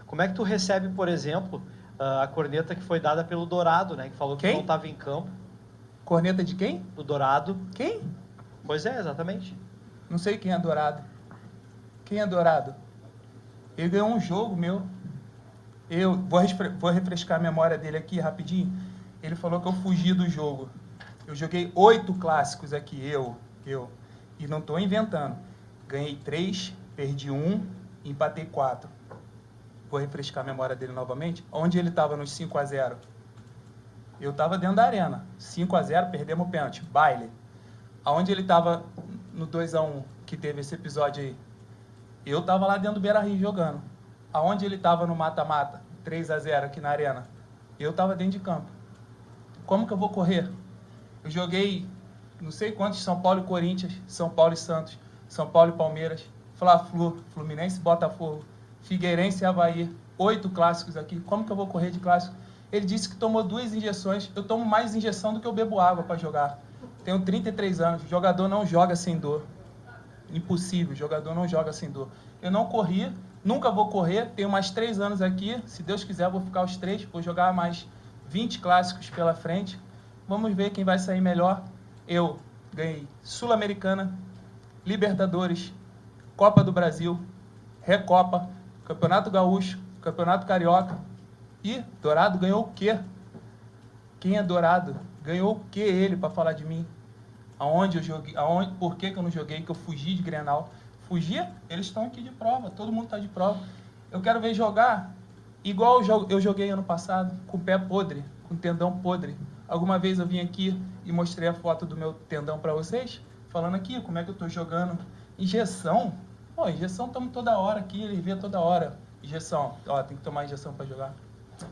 Como é que tu recebe, por exemplo, a corneta que foi dada pelo Dourado, né? Que falou que não estava em campo. Corneta de quem? O Dourado. Quem? Pois é, exatamente. Não sei quem é Dourado. Quem é Dourado? Ele ganhou um jogo meu. Eu vou refrescar a memória dele aqui rapidinho. Ele falou que eu fugi do jogo. Eu joguei 8 clássicos aqui, eu. E não estou inventando. Ganhei 3, perdi 1, empatei 4. Vou refrescar a memória dele novamente. Onde ele estava nos 5-0? Eu estava dentro da arena. 5-0, perdemos o pênalti. Baile. Aonde ele estava no 2-1, que teve esse episódio aí? Eu estava lá dentro do Beira-Rio jogando. Aonde ele estava no mata-mata? 3-0 aqui na arena. Eu estava dentro de campo. Como que eu vou correr? Eu joguei não sei quantos São Paulo e Corinthians, São Paulo e Santos, São Paulo e Palmeiras, Fla-Flu, Fluminense e Botafogo, Figueirense e Avaí. 8 clássicos aqui. Como que eu vou correr de clássico? Ele disse que tomou 2 injeções. Eu tomo mais injeção do que eu bebo água para jogar. Tenho 33 anos. O jogador não joga sem dor. Impossível. O jogador não joga sem dor. Eu não corri. Nunca vou correr. Tenho mais 3 anos aqui. Se Deus quiser, vou ficar os 3. Vou jogar mais 20 clássicos pela frente. Vamos ver quem vai sair melhor. Eu ganhei Sul-Americana, Libertadores, Copa do Brasil, Recopa, Campeonato Gaúcho, Campeonato Carioca. E Dourado ganhou o quê? Quem é Dourado? Ganhou o quê ele para falar de mim? Aonde eu joguei? Por que eu não joguei? Que eu fugi de Grenal? Fugia? Eles estão aqui de prova. Todo mundo está de prova. Eu quero ver jogar igual eu joguei ano passado, com o pé podre, com o tendão podre. Alguma vez eu vim aqui e mostrei a foto do meu tendão para vocês, falando aqui como é que eu tô jogando. Injeção? Pô, injeção tomo toda hora aqui, ele vê toda hora. Injeção, ó, tem que tomar injeção para jogar.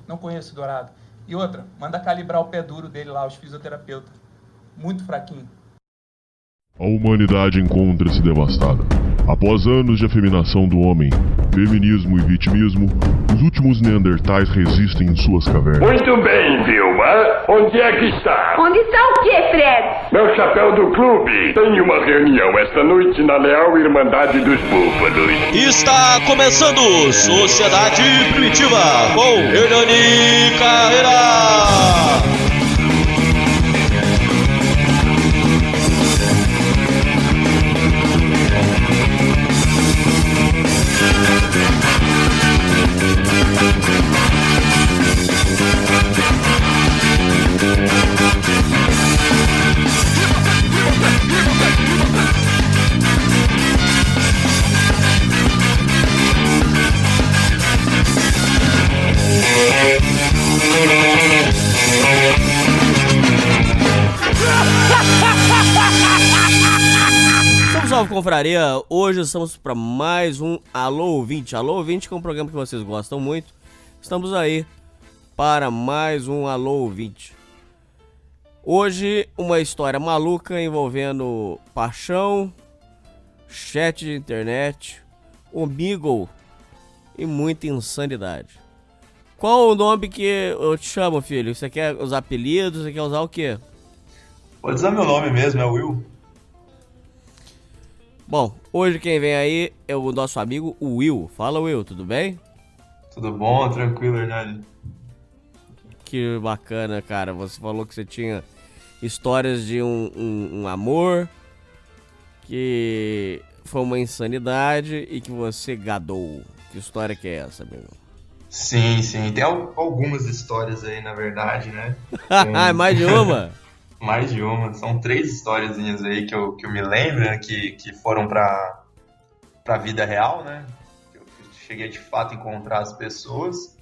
Não conheço o Dourado. E outra, manda calibrar o pé duro dele lá, os fisioterapeutas. Muito fraquinho. A humanidade encontra-se devastada. Após anos de afeminação do homem, feminismo e vitimismo, os últimos neandertais resistem em suas cavernas. Muito bem, Vilma. Onde é que está? Onde está o quê, Fred? Meu chapéu do clube. Tem uma reunião esta noite na Leal Irmandade dos Búfalos. Está começando Sociedade Primitiva com Hernani Carreira. Salve confraria, hoje estamos para mais um Alô Ouvinte. Alô Ouvinte, que é um programa que vocês gostam muito. Estamos aí para mais um Alô Ouvinte. Hoje uma história maluca envolvendo paixão, chat de internet, omegle e muita insanidade. Qual o nome que eu te chamo, filho? Você quer os apelidos? Você quer usar o quê? Pode usar meu nome mesmo, é Will. Bom, hoje quem vem aí é o nosso amigo Will. Fala, Will, tudo bem? Tudo bom, tranquilo, Hernani. Que bacana, cara. Você falou que você tinha histórias de um amor que foi uma insanidade e que você gadou. Que história que é essa, meu irmão? Sim, tem algumas histórias aí, na verdade, né? Mais de uma? Mais de uma. São 3 historiazinhas aí que eu me lembro, né? Que foram pra vida real, né? Eu cheguei de fato a encontrar as pessoas.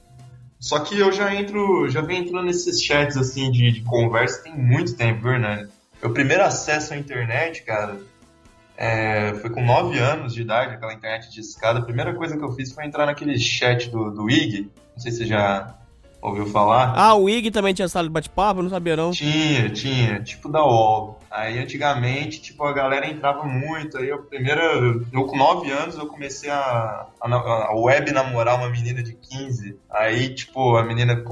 Só que eu já venho entrando nesses chats assim de conversa tem muito tempo, viu, Hernani? Meu primeiro acesso à internet, cara, foi com 9 anos de idade, aquela internet de escada. A primeira coisa que eu fiz foi entrar naquele chat do IG. Não sei se você já ouviu falar? Ah, o IG também tinha sala de bate-papo? Eu não sabia, não. Tinha, tipo da UOL. Aí, antigamente, tipo, a galera entrava muito. Aí, eu com 9 anos, eu comecei a web namorar uma menina de 15. Aí, tipo, a menina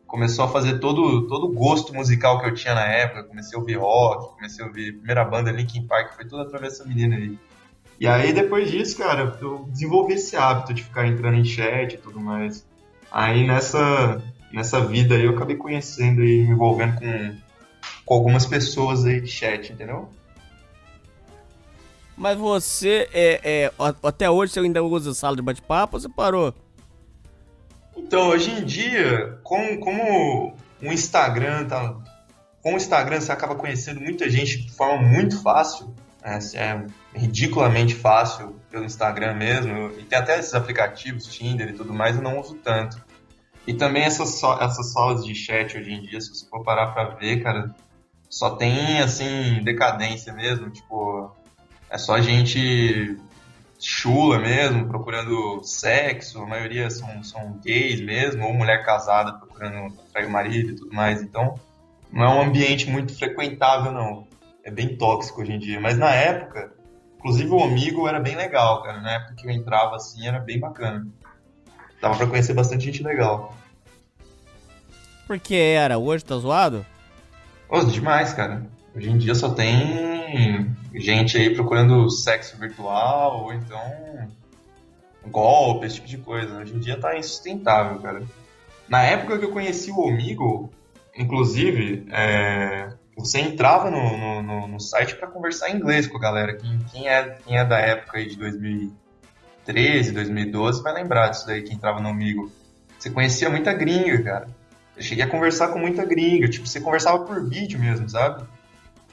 começou a fazer todo o gosto musical que eu tinha na época. Comecei a ouvir rock, comecei a ouvir a primeira banda, Linkin Park. Foi tudo através dessa menina aí. E aí, depois disso, cara, eu desenvolvi esse hábito de ficar entrando em chat e tudo mais. Aí, nessa vida aí, eu acabei conhecendo e me envolvendo com algumas pessoas aí de chat, entendeu? Mas você, até hoje, você ainda usa sala de bate-papo ou você parou? Então, hoje em dia, como o Instagram tá... Com o Instagram, você acaba conhecendo muita gente de forma muito fácil. É ridiculamente fácil pelo Instagram mesmo. E tem até esses aplicativos, Tinder e tudo mais, eu não uso tanto. E também essas salas de chat hoje em dia, se você for parar pra ver, cara, só tem, assim, decadência mesmo. Tipo, é só gente chula mesmo, procurando sexo. A maioria são gays mesmo, ou mulher casada procurando atrair o marido e tudo mais. Então, não é um ambiente muito frequentável, não. É bem tóxico hoje em dia. Mas na época, inclusive o Omigo era bem legal, cara. Na época que eu entrava assim, era bem bacana. Dava pra conhecer bastante gente legal. Por que era? Hoje tá zoado? Pô, demais, cara. Hoje em dia só tem gente aí procurando sexo virtual, ou então golpe, esse tipo de coisa. Hoje em dia tá insustentável, cara. Na época que eu conheci o Omigo, inclusive, você entrava no site para conversar em inglês com a galera. Quem é da época aí de 2013, 2012 vai lembrar disso daí, que entrava no Omigo. Você conhecia muita gringa, cara. Eu cheguei a conversar com muita gringa. Tipo, você conversava por vídeo mesmo, sabe?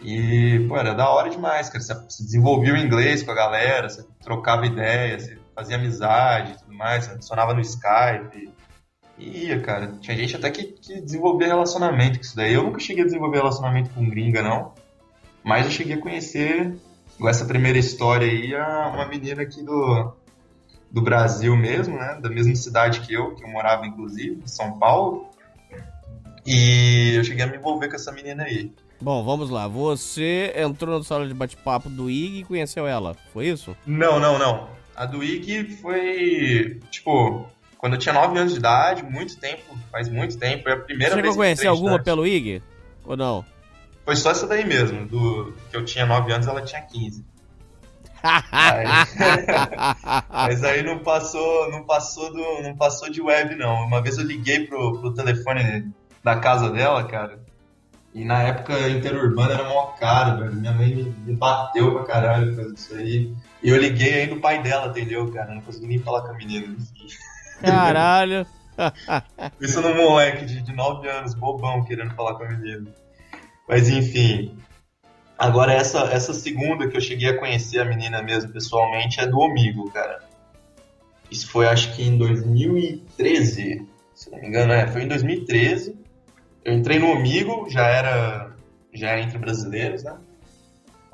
E, pô, era da hora demais, cara. Você desenvolvia o inglês com a galera, você trocava ideia, você fazia amizade e tudo mais, você adicionava no Skype. E ia, cara. Tinha gente até que desenvolvia relacionamento com isso daí. Eu nunca cheguei a desenvolver relacionamento com gringa, não. Mas eu cheguei a conhecer, com essa primeira história aí, uma menina aqui do Brasil mesmo, né? Da mesma cidade que eu morava, inclusive, em São Paulo. E eu cheguei a me envolver com essa menina aí. Bom, vamos lá. Você entrou na sala de bate-papo do IG e conheceu ela, foi isso? Não. A do IG foi, tipo, quando eu tinha 9 anos de idade, faz muito tempo. Foi a primeira Você vez chegou a conhecer alguma chat. pelo IG? Ou não? Foi só essa daí mesmo, que eu tinha 9 anos, ela tinha 15. Mas aí não passou de web, não. Uma vez eu liguei pro telefone da casa dela, cara, e na época interurbana era mó caro, velho. Minha mãe me bateu pra caralho por causa disso aí. E eu liguei aí no pai dela, entendeu, cara? Não consegui nem falar com a menina. Caralho. Isso num moleque de 9 anos, bobão, querendo falar com a menina. Mas enfim. Agora essa segunda que eu cheguei a conhecer a menina mesmo pessoalmente é do Omigo, cara. Isso foi acho que em 2013, se não me engano, foi em 2013. Eu entrei no Omigo, já era entre brasileiros, né?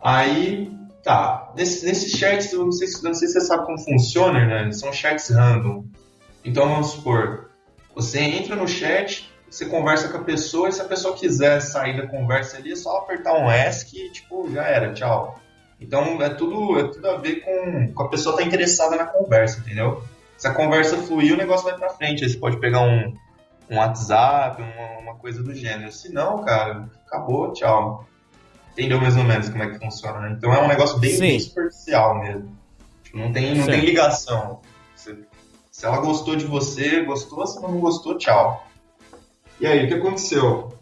Aí, tá. Nesses chats, eu não sei se você sabe como funciona, né? São chats random. Então vamos supor, você entra no chat, você conversa com a pessoa, e se a pessoa quiser sair da conversa ali, é só apertar um ESC e, tipo, já era, tchau. Então é tudo a ver com a pessoa estar interessada na conversa, entendeu? Se a conversa fluir, o negócio vai pra frente. Aí você pode pegar um WhatsApp, uma coisa do gênero. Se não, cara, acabou, tchau. Entendeu mais ou menos como é que funciona, né? Então é um negócio bem superficial mesmo. Tipo, não tem ligação. Se ela gostou de você, gostou. Se ela não gostou, tchau. E aí, o que aconteceu?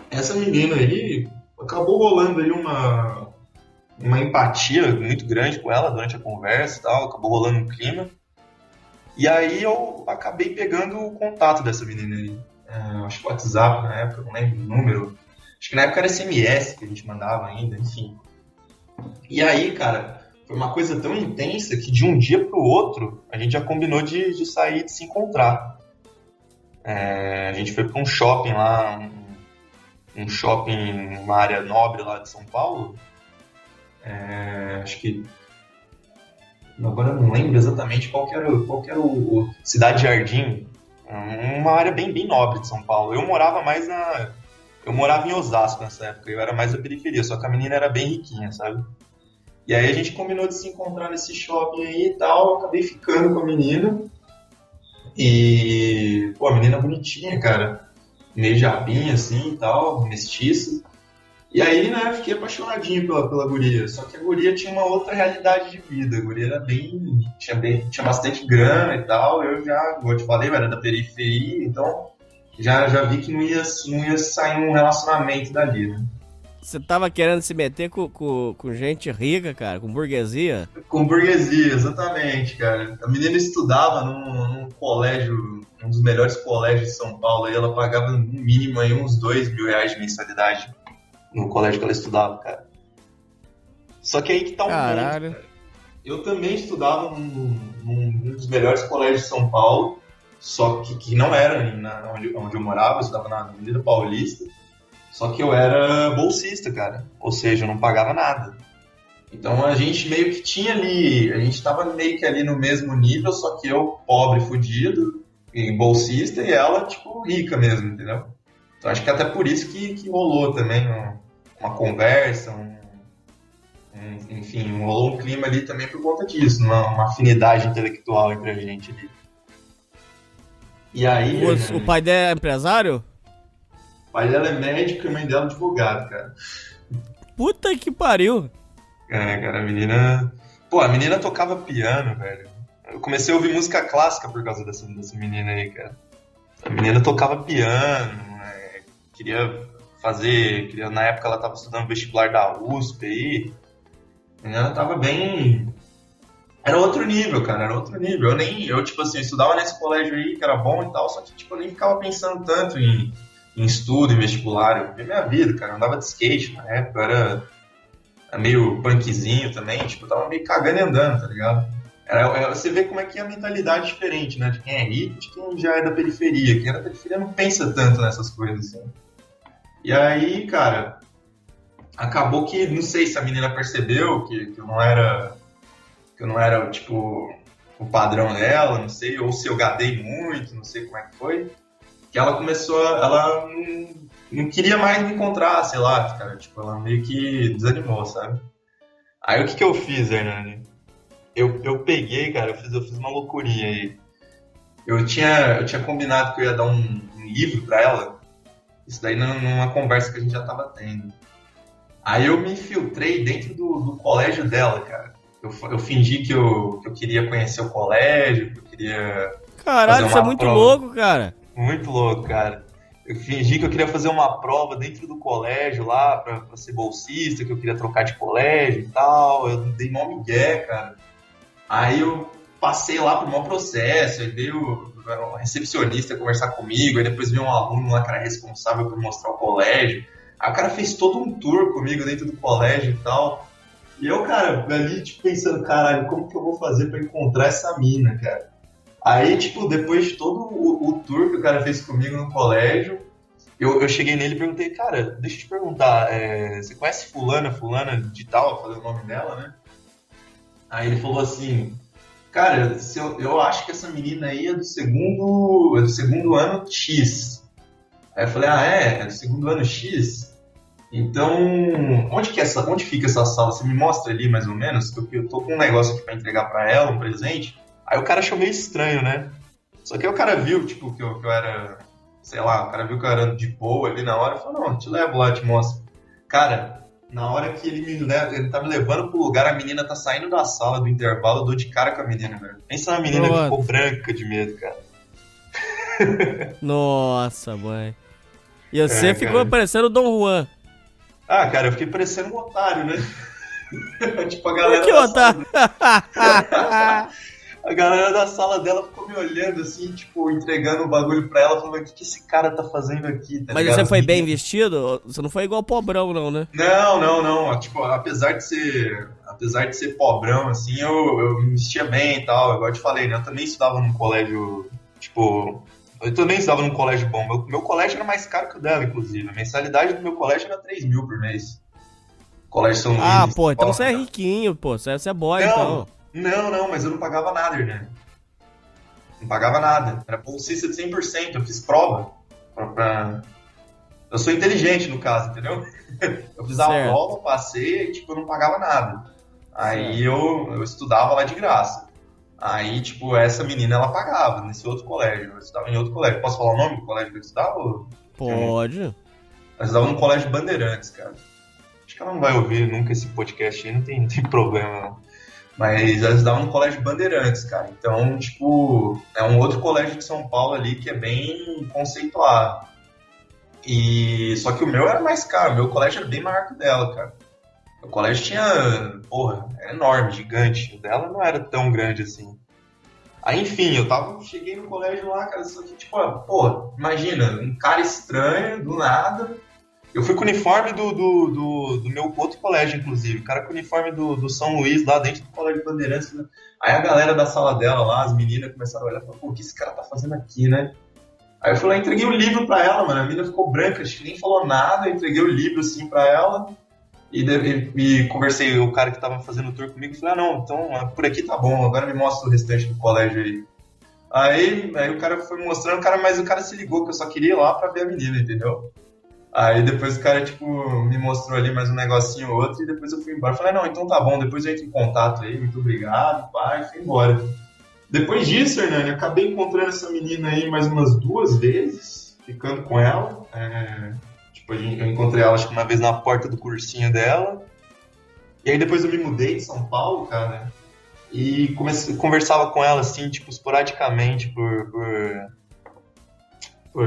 Essa menina aí, acabou rolando aí uma empatia muito grande com ela durante a conversa e tal, acabou rolando um clima. E aí eu acabei pegando o contato dessa menina aí. Acho que o WhatsApp na época, não lembro o número. Acho que na época era SMS que a gente mandava ainda, enfim. E aí, cara, foi uma coisa tão intensa que de um dia pro outro a gente já combinou de sair, de se encontrar. A gente foi para um shopping lá, um shopping, uma área nobre lá de São Paulo. Acho que... Agora eu não lembro exatamente qual que era o Cidade Jardim. Uma área bem nobre de São Paulo. Eu morava em Osasco nessa época, eu era mais da periferia, só que a menina era bem riquinha, sabe? E aí a gente combinou de se encontrar nesse shopping aí e tal, eu acabei ficando com a menina. E, pô, a menina bonitinha, cara, meio japinha assim e tal, mestiça. E aí, né, fiquei apaixonadinho pela guria. Só que a guria tinha uma outra realidade de vida. A guria era tinha bastante grana e tal. Eu já, como eu te falei, eu era da periferia, então já vi que não ia sair um relacionamento dali, né? Você tava querendo se meter com gente rica, cara, com burguesia? Com burguesia, exatamente, cara. A menina estudava num colégio, um dos melhores colégios de São Paulo, e ela pagava no mínimo aí uns R$2.000 de mensalidade no colégio que ela estudava, cara. Só que aí que tá um Caralho. ponto, cara. Eu também estudava num dos melhores colégios de São Paulo, só que não era onde eu morava, eu estudava na Avenida Paulista. Só que eu era bolsista, cara. Ou seja, eu não pagava nada. Então a gente meio que tinha ali, a gente tava meio que ali no mesmo nível, só que eu, pobre, fudido, e bolsista, e ela, tipo, rica mesmo, entendeu? Então acho que até por isso que rolou também uma conversa, enfim, rolou um clima ali também por conta disso, uma afinidade intelectual entre a gente ali. E aí... O pai dela é empresário? O pai dela é médico e a mãe dela é advogado, cara. Puta que pariu. É, cara, a menina tocava piano, velho. Eu comecei a ouvir música clássica por causa dessa menina aí, cara. A menina tocava piano, na época ela tava estudando vestibular da USP aí. A menina tava bem... Era outro nível, cara, era outro nível. Eu tipo assim, eu estudava nesse colégio aí, que era bom e tal, só que, tipo, eu nem ficava pensando tanto em estudo, em vestibular. Eu vivia minha vida, cara, eu andava de skate na época, eu era meio punkzinho também, tipo, eu tava meio cagando e andando, tá ligado? Você vê como é que é a mentalidade diferente, né, de quem é rico, de quem já é da periferia. Quem é da periferia não pensa tanto nessas coisas, assim. E aí, cara, acabou que, não sei se a menina percebeu que eu não era, tipo, o padrão dela, não sei, ou se eu gadei muito, não sei como é que foi, que ela ela não queria mais me encontrar, sei lá, cara, tipo, ela meio que desanimou, sabe? Aí o que eu fiz, Hernani? Eu peguei, cara, eu fiz uma loucurinha aí. Eu tinha combinado que eu ia dar um livro pra ela, isso daí numa conversa que a gente já tava tendo. Aí eu me infiltrei dentro do colégio dela, cara. Eu fingi que eu queria conhecer o colégio, que eu queria... Caralho, isso é muito louco, cara. Muito louco, cara. Eu fingi que eu queria fazer uma prova dentro do colégio lá, pra ser bolsista, que eu queria trocar de colégio e tal. Eu dei mó migué, cara. Aí eu passei lá pro maior processo, aí veio o recepcionista conversar comigo, aí depois veio um aluno lá que era responsável por mostrar o colégio. Aí o cara fez todo um tour comigo dentro do colégio e tal. E eu, cara, ali, tipo, pensando, caralho, como que eu vou fazer pra encontrar essa mina, cara? Aí, tipo, depois de todo o tour que o cara fez comigo no colégio, eu cheguei nele e perguntei, cara, deixa eu te perguntar, você conhece fulana de tal, falei o nome dela, né? Aí ele falou assim, cara, eu acho que essa menina aí é do segundo ano X. Aí eu falei, é do segundo ano X? Então, onde fica essa sala? Você me mostra ali, mais ou menos? Eu tô com um negócio aqui pra entregar pra ela, um presente. Aí o cara achou meio estranho, né? Só que aí o cara viu, tipo, que eu era... Sei lá, o cara viu que eu era de boa ali na hora. Eu falei, não, te levo lá, te mostro. Cara, na hora que ele tá me levando pro lugar, a menina tá saindo da sala do intervalo, eu dou de cara com a menina, velho. Pensa na menina que ficou branca de medo, cara. Nossa, mãe. E você ficou parecendo o Dom Juan. Ah, cara, eu fiquei parecendo um otário, né? Tipo, a galera que otário? A galera da sala dela ficou me olhando assim, tipo, entregando o bagulho pra ela, falando, o que esse cara tá fazendo aqui, tá Mas ligado? você foi bem vestido? Você não foi igual pobrão, não, né? Não. Tipo, apesar de ser pobrão, assim, eu me vestia bem e tal, igual eu te falei, né? Eu também estudava num colégio, tipo... Eu também estudava num colégio bom. Meu colégio era mais caro que o dela, inclusive. A mensalidade do meu colégio era 3 mil por mês. Colégio São Luís. Ah, pô, então você é riquinho, pô. Você é boy, então. Não, mas eu não pagava nada, né? Não pagava nada. Era bolsista de 100%. Eu fiz prova. Eu sou inteligente, no caso, entendeu? Eu fiz a prova, passei e, tipo, eu não pagava nada. Aí eu estudava lá de graça. Aí, tipo, essa menina, ela pagava nesse outro colégio. Eu estudava em outro colégio. Posso falar o nome do colégio que eu estudava? Pode. Eu estudava num colégio Bandeirantes, cara. que ela não vai ouvir nunca esse podcast aí, não tem problema não. Mas ela estudava no Colégio Bandeirantes, cara. Então, tipo, é um outro colégio de São Paulo ali que é bem conceituado. Só que o meu era mais caro, o meu colégio era bem maior que o dela, cara. O colégio tinha, porra, era enorme, gigante. O dela não era tão grande assim. Aí, enfim, cheguei no colégio lá, cara, só que, tipo, pô, imagina, um cara estranho, do nada. Eu fui com o uniforme do meu outro colégio, inclusive. O cara com o uniforme do São Luís, lá dentro do Colégio Bandeirantes. Né? Aí a galera da sala dela lá, as meninas começaram a olhar e falaram, pô, o que esse cara tá fazendo aqui, né? Aí eu fui lá e entreguei o livro pra ela, mano. A menina ficou branca, acho que nem falou nada. Eu entreguei o livro, assim, pra ela. E conversei, o cara que tava fazendo o tour comigo, falei, não, então por aqui tá bom, agora me mostra o restante do colégio aí. Aí o cara foi mostrando, mas o cara se ligou que eu só queria ir lá pra ver a menina, entendeu? Aí depois o cara, tipo, me mostrou ali mais um negocinho ou outro e depois eu fui embora. Falei, não, então tá bom, depois eu entro em contato aí, muito obrigado, pai, e fui embora. Depois disso, Hernani, acabei encontrando essa menina aí mais umas 2 vezes, ficando com ela. Tipo, eu encontrei ela, acho que uma vez na porta do cursinho dela. E aí depois eu me mudei de São Paulo, cara, e conversava com ela, assim, tipo, esporadicamente por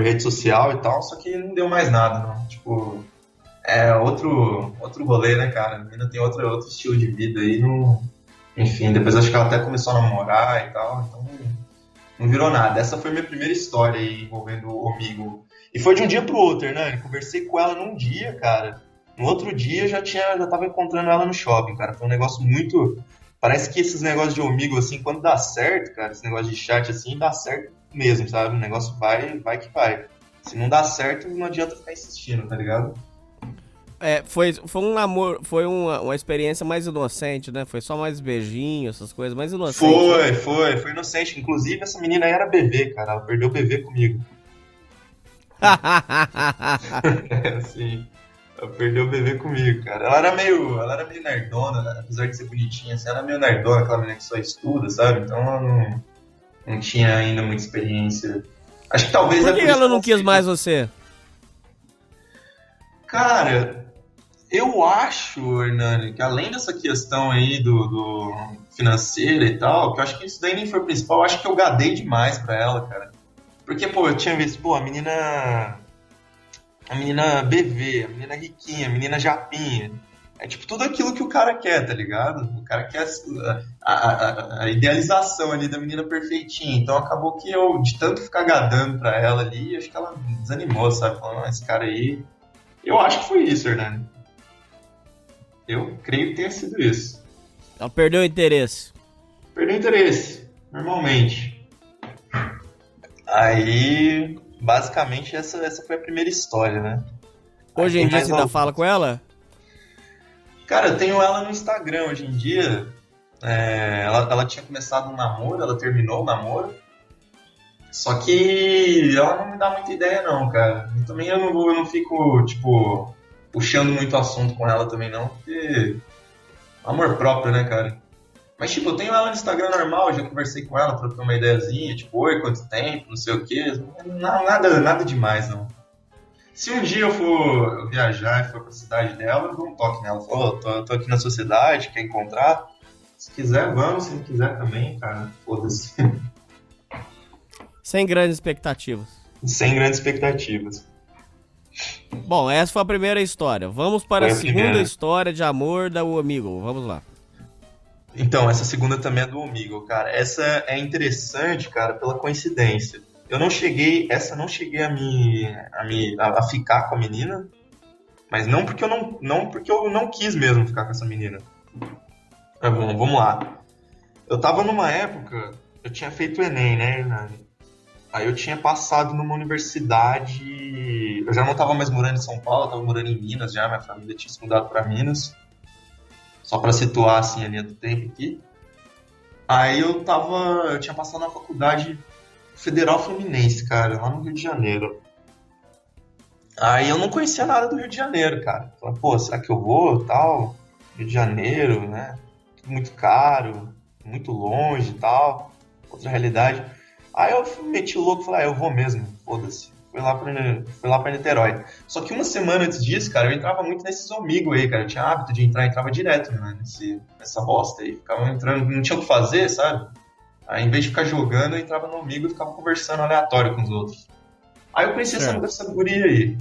rede social e tal, só que não deu mais nada, não. Tipo, é outro rolê, né, cara? A menina tem outro estilo de vida aí, não... Enfim, depois acho que ela até começou a namorar e tal, então não virou nada. Essa foi minha primeira história aí envolvendo o Omegle. E foi de um dia pro outro, né? Conversei com ela num dia, cara. No outro dia já tava encontrando ela no shopping, cara. Foi um negócio muito... Parece que esses negócios de Omegle, assim, quando dá certo, cara, esse negócio de chat, assim, dá certo mesmo, sabe? O negócio vai que vai. Se não dá certo, não adianta ficar insistindo, tá ligado? Foi um namoro, foi uma experiência mais inocente, né? Foi só mais beijinho, essas coisas, mais inocente. Foi inocente. Inclusive, essa menina aí era bebê, cara. Ela perdeu o bebê comigo. Sim. Ela perdeu o bebê comigo, cara. Ela era meio nerdona, né? Apesar de ser bonitinha, assim, ela era meio nerdona, aquela menina que só estuda, sabe? Então ela não tinha ainda muita experiência. Acho que talvez... Por que ela não quis mais você? Cara, eu acho, Hernani, que além dessa questão aí do financeiro e tal, que eu acho que isso daí nem foi o principal, eu acho que eu gadei demais pra ela, cara. Porque, pô, eu tinha visto, pô, a menina BV, a menina riquinha, a menina japinha. É tipo tudo aquilo que o cara quer, tá ligado? O cara quer a idealização ali da menina perfeitinha. Então acabou que eu, de tanto ficar gadando pra ela ali, acho que ela desanimou, sabe? Falando, esse cara aí... Eu acho que foi isso, Hernani. Eu creio que tenha sido isso. Ela perdeu o interesse. Perdeu o interesse, normalmente. Aí, basicamente, essa foi a primeira história, né? Hoje em dia você ainda fala com ela? Cara, eu tenho ela no Instagram hoje em dia. Ela tinha começado um namoro, ela terminou o namoro. Só que ela não me dá muita ideia não, cara. E também eu não fico, tipo, puxando muito assunto com ela também não, porque... Amor próprio, né, cara? Mas, tipo, eu tenho ela no Instagram normal, já conversei com ela, troquei uma ideiazinha, tipo, oi, quanto tempo, não sei o quê. Nada demais, não. Se um dia eu for viajar e for pra cidade dela, eu dou um toque nela. Falo, tô aqui na sua cidade, quer encontrar? Se quiser, vamos. Se não quiser também, cara, foda-se. Sem grandes expectativas. Sem grandes expectativas. Bom, essa foi a primeira história. Vamos para a segunda história de amor da Omegle. Vamos lá. Então, essa segunda também é do Omegle, cara. Essa é interessante, cara, pela coincidência. Eu não cheguei a ficar com a menina, mas não porque eu não quis mesmo ficar com essa menina. Tá bom, vamos lá. Eu tava numa época, eu tinha feito o Enem, né, Hernani? Aí eu tinha passado numa universidade, eu já não tava mais morando em São Paulo, eu tava morando em Minas já, minha família tinha se mudado pra Minas. Só pra situar, assim, a linha do tempo aqui. Aí eu tinha passado na faculdade Federal Fluminense, cara, lá no Rio de Janeiro. Aí eu não conhecia nada do Rio de Janeiro, cara. Falei, pô, será que eu vou, tal? Rio de Janeiro, né? Tudo muito caro, muito longe e tal. Outra realidade. Aí eu meti o louco e falei, eu vou mesmo, foda-se. fui lá pra Niterói. Só que uma semana antes disso, cara, eu entrava muito nesses amigos aí, cara. Eu tinha hábito de entrar, entrava direto, né, nessa bosta aí. Ficava entrando, não tinha o que fazer, sabe? Aí, em vez de ficar jogando, eu entrava no amigo e ficava conversando aleatório com os outros. Aí eu conheci essa guria aí.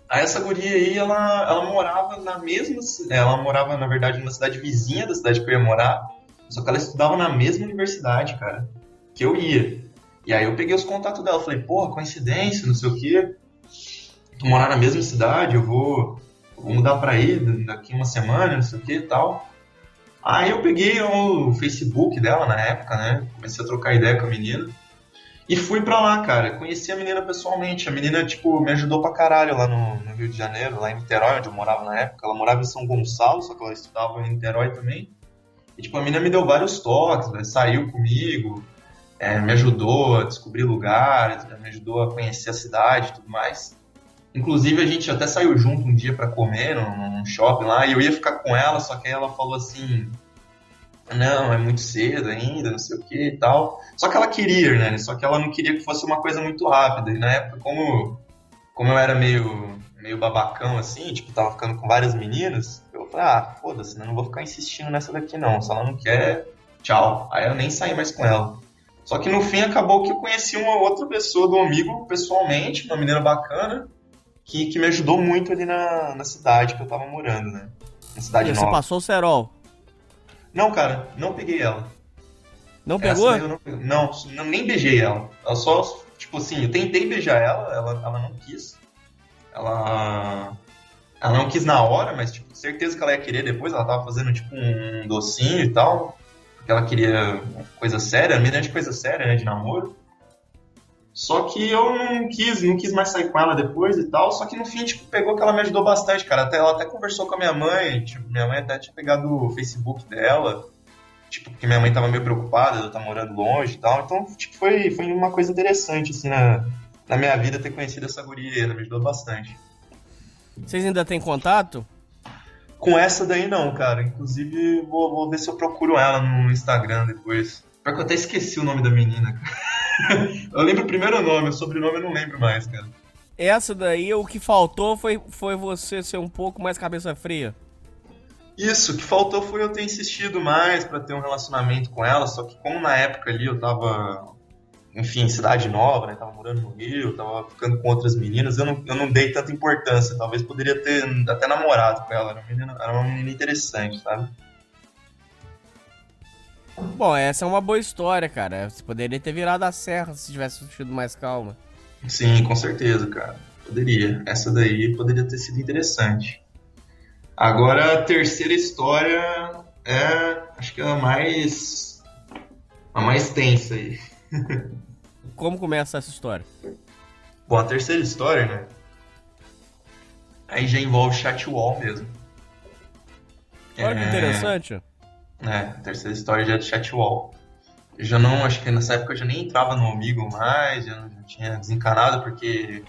Aí essa guria aí, ela morava na mesma... Ela morava, na verdade, numa cidade vizinha da cidade que eu ia morar. Só que ela estudava na mesma universidade, cara, que eu ia. E aí eu peguei os contatos dela. Falei, porra, coincidência, não sei o quê. Tu morar na mesma cidade, eu vou mudar pra aí daqui uma semana, não sei o quê e tal. Aí eu peguei o Facebook dela na época, né? Comecei a trocar ideia com a menina. E fui pra lá, cara. Conheci a menina pessoalmente. A menina, tipo, me ajudou pra caralho lá no Rio de Janeiro, lá em Niterói, onde eu morava na época. Ela morava em São Gonçalo, só que ela estudava em Niterói também. E, tipo, a menina me deu vários toques, né? Saiu comigo, me ajudou a descobrir lugares, me ajudou a conhecer a cidade e tudo mais. Inclusive, a gente até saiu junto um dia pra comer num shopping lá, e eu ia ficar com ela, só que aí ela falou assim... Não, é muito cedo ainda, não sei o que e tal. Só que ela queria, né? Só que ela não queria que fosse uma coisa muito rápida. E na época, como eu era meio babacão, assim, tipo, tava ficando com várias meninas, eu falei, foda-se, né? Não vou ficar insistindo nessa daqui, não. Se ela não quer, tchau. Aí eu nem saí mais com ela. Só que no fim acabou que eu conheci uma outra pessoa do amigo, pessoalmente, uma menina bacana, que me ajudou muito ali na cidade que eu tava morando, né? Na cidade nova. Você passou o cerol? Não, cara, não peguei ela. Não pegou? Não, nem beijei ela. Ela só, tipo assim, eu tentei beijar ela não quis. Ela não quis na hora, mas tipo, certeza que ela ia querer depois. Ela tava fazendo tipo um docinho e tal, porque ela queria coisa séria, menina de coisa séria, né, de namoro. Só que eu não quis mais sair com ela depois e tal. Só que no fim, tipo, pegou que ela me ajudou bastante, cara. Ela até conversou com a minha mãe. Tipo, minha mãe até tinha pegado o Facebook dela. Tipo, porque minha mãe tava meio preocupada de eu estar morando longe e tal. Então, tipo, foi uma coisa interessante, assim, na minha vida ter conhecido essa guria. Ela me ajudou bastante. Vocês ainda têm contato? Com essa daí não, cara. Inclusive, vou ver se eu procuro ela no Instagram depois. Pior que eu até esqueci o nome da menina, cara. Eu lembro o primeiro nome, o sobrenome eu não lembro mais, cara. Essa daí, o que faltou foi você ser um pouco mais cabeça fria. Isso, o que faltou foi eu ter insistido mais pra ter um relacionamento com ela, só que como na época ali eu tava, enfim, cidade nova, né, tava morando no Rio, tava ficando com outras meninas, eu não dei tanta importância, talvez poderia ter até namorado com ela, era uma menina interessante, sabe? Bom, essa é uma boa história, cara. Você poderia ter virado a serra se tivesse tido mais calma. Sim, com certeza, cara. Poderia. Essa daí poderia ter sido interessante. Agora, a terceira história acho que é a mais tensa aí. Como começa essa história? Bom, a terceira história, né? Aí já envolve chatwall mesmo. Olha que interessante. A terceira história já é de chatwall. Eu já não, acho que nessa época eu já nem entrava no Omegle mais, já tinha desencanado porque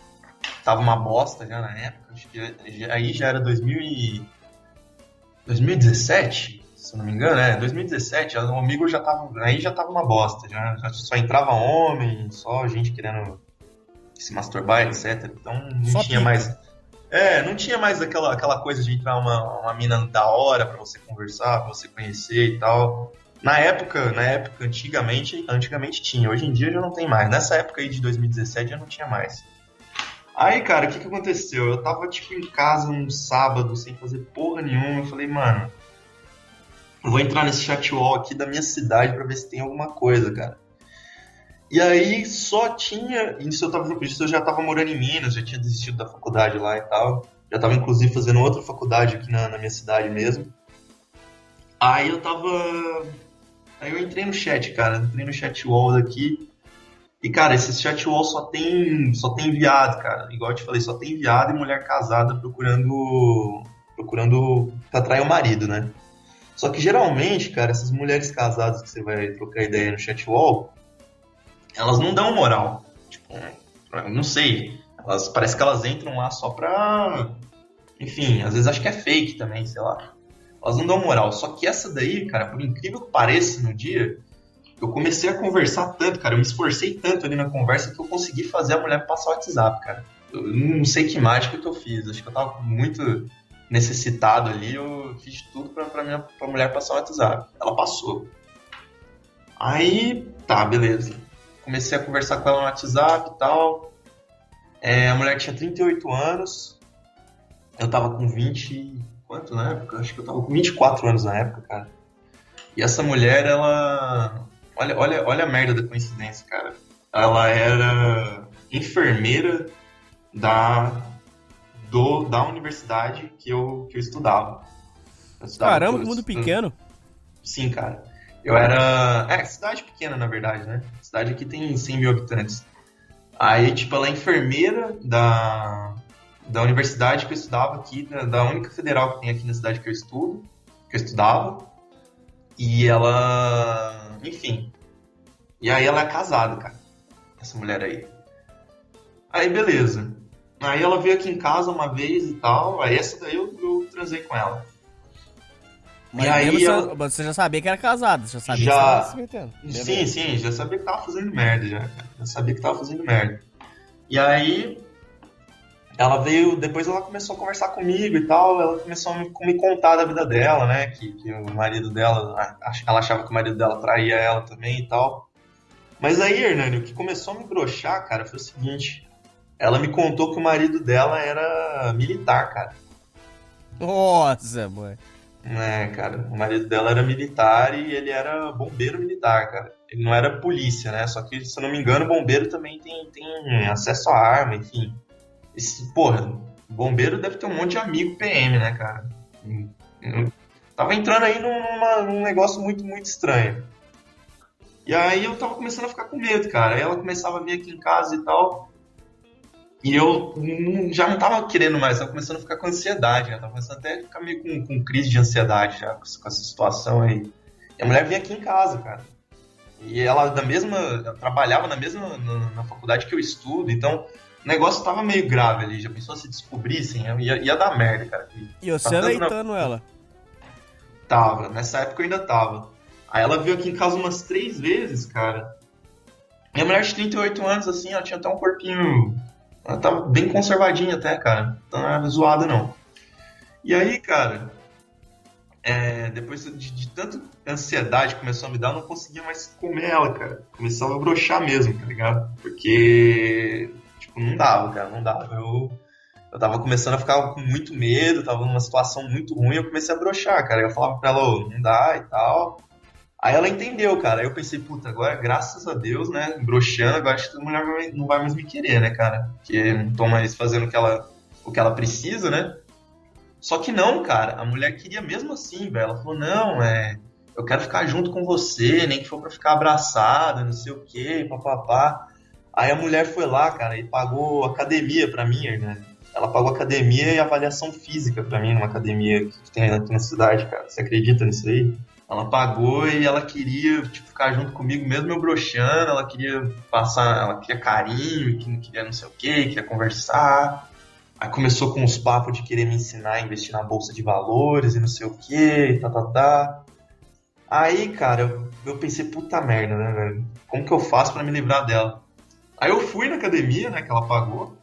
tava uma bosta já na época. Acho que aí já era 2017, se eu não me engano, 2017, o Omegle já tava uma bosta, já só entrava homem, só gente querendo se masturbar, etc. Então não só tinha mais... não tinha mais aquela coisa de entrar uma mina da hora pra você conversar, pra você conhecer e tal. Na época, antigamente tinha. Hoje em dia já não tem mais. Nessa época aí de 2017 já não tinha mais. Aí, cara, o que aconteceu? Eu tava, tipo, em casa um sábado, sem fazer porra nenhuma. Eu falei, mano, eu vou entrar nesse chatwall aqui da minha cidade pra ver se tem alguma coisa, cara. E aí só tinha... Isso eu já tava morando em Minas, já tinha desistido da faculdade lá e tal. Já tava, inclusive, fazendo outra faculdade aqui na minha cidade mesmo. Aí eu entrei no chat, cara. Entrei no chatwall daqui. E, cara, esse chatwall só tem viado, cara. Igual eu te falei, só tem viado e mulher casada procurando pra atrair o marido, né? Só que, geralmente, cara, essas mulheres casadas que você vai trocar ideia no chatwall... Elas não dão moral. Tipo, eu não sei. Parece que elas entram lá só pra... Enfim, às vezes acho que é fake também, sei lá. Elas não dão moral. Só que essa daí, cara, por incrível que pareça, no dia, eu comecei a conversar tanto, cara, eu me esforcei tanto ali na conversa que eu consegui fazer a mulher passar o WhatsApp, cara. Eu não sei que mágica que eu fiz, acho que eu tava muito necessitado ali, eu fiz de tudo pra mulher passar o WhatsApp. Ela passou. Aí, tá, beleza. Comecei a conversar com ela no WhatsApp e tal. A mulher tinha 38 anos, eu tava com 20... Quanto na época? Acho que eu tava com 24 anos na época, cara. E essa mulher, ela... Olha a merda da coincidência, cara. Ela era enfermeira da universidade que eu estudava. Caramba, que mundo pequeno. Sim, cara. Eu era... cidade pequena, na verdade, né? Cidade aqui tem 100 mil habitantes. Aí, tipo, ela é enfermeira da universidade que eu estudava aqui, da única federal que tem aqui na cidade que eu estudava. E ela... Enfim. E aí ela é casada, cara. Essa mulher aí. Aí, beleza. Aí ela veio aqui em casa uma vez e tal. Aí essa daí eu transei com ela. Mas e aí você já sabia que era casado, você já sabia que já... estava se metendo. Sim, já sabia que tava fazendo merda, já sabia que tava fazendo merda. E aí, depois ela começou a conversar comigo e tal, ela começou a me contar da vida dela, né, que o marido dela, ela achava que o marido dela traía ela também e tal. Mas aí, Hernani, o que começou a me broxar, cara, foi o seguinte, ela me contou que o marido dela era militar, cara. Nossa, mãe. Cara, o marido dela era militar e ele era bombeiro militar, cara. Ele não era polícia, né? Só que, se eu não me engano, bombeiro também tem acesso à arma, enfim. Bombeiro deve ter um monte de amigo PM, né, cara? Eu tava entrando aí num negócio muito, muito estranho. E aí eu tava começando a ficar com medo, cara. Aí ela começava a vir aqui em casa e tal. E eu já não tava querendo mais, tava começando a ficar com ansiedade, né? Tava começando até a ficar meio com crise de ansiedade já, com essa situação aí. E a mulher vinha aqui em casa, cara. E ela trabalhava na faculdade que eu estudo, então o negócio tava meio grave ali. Já pensou se descobrissem? Ia dar merda, cara. E você aleitando ela? Tava, nessa época eu ainda tava. Aí ela veio aqui em casa umas 3 vezes, cara. Minha mulher de 38 anos, assim, ela tinha até um corpinho... Ela tava bem conservadinha até, cara. Então não era zoada, não. E aí, cara... depois de tanta ansiedade que começou a me dar, eu não conseguia mais comer ela, cara. Começava a broxar mesmo, tá ligado? Porque... Tipo, não dava, cara. Não dava. Eu tava começando a ficar com muito medo. Tava numa situação muito ruim. Eu comecei a broxar, cara. Eu falava pra ela, não dá e tal... Aí ela entendeu, cara. Aí eu pensei, puta, agora, graças a Deus, né, broxando, agora acho que a mulher não vai mais me querer, né, cara? Porque não tô mais fazendo o que ela precisa, né? Só que não, cara, a mulher queria mesmo assim, velho. Ela falou, não, eu quero ficar junto com você, nem que for pra ficar abraçada, não sei o quê, papapá. Aí a mulher foi lá, cara, e pagou academia pra mim, né? Ela pagou academia e avaliação física pra mim, numa academia que tem aqui na cidade, cara. Você acredita nisso aí? Ela pagou e ela queria, tipo, ficar junto comigo, mesmo eu broxando, ela queria carinho, queria não sei o quê, queria conversar. Aí começou com os papos de querer me ensinar a investir na bolsa de valores e não sei o quê, tá. Aí, cara, eu pensei, puta merda, né, velho? Como que eu faço pra me livrar dela? Aí eu fui na academia, né, que ela pagou.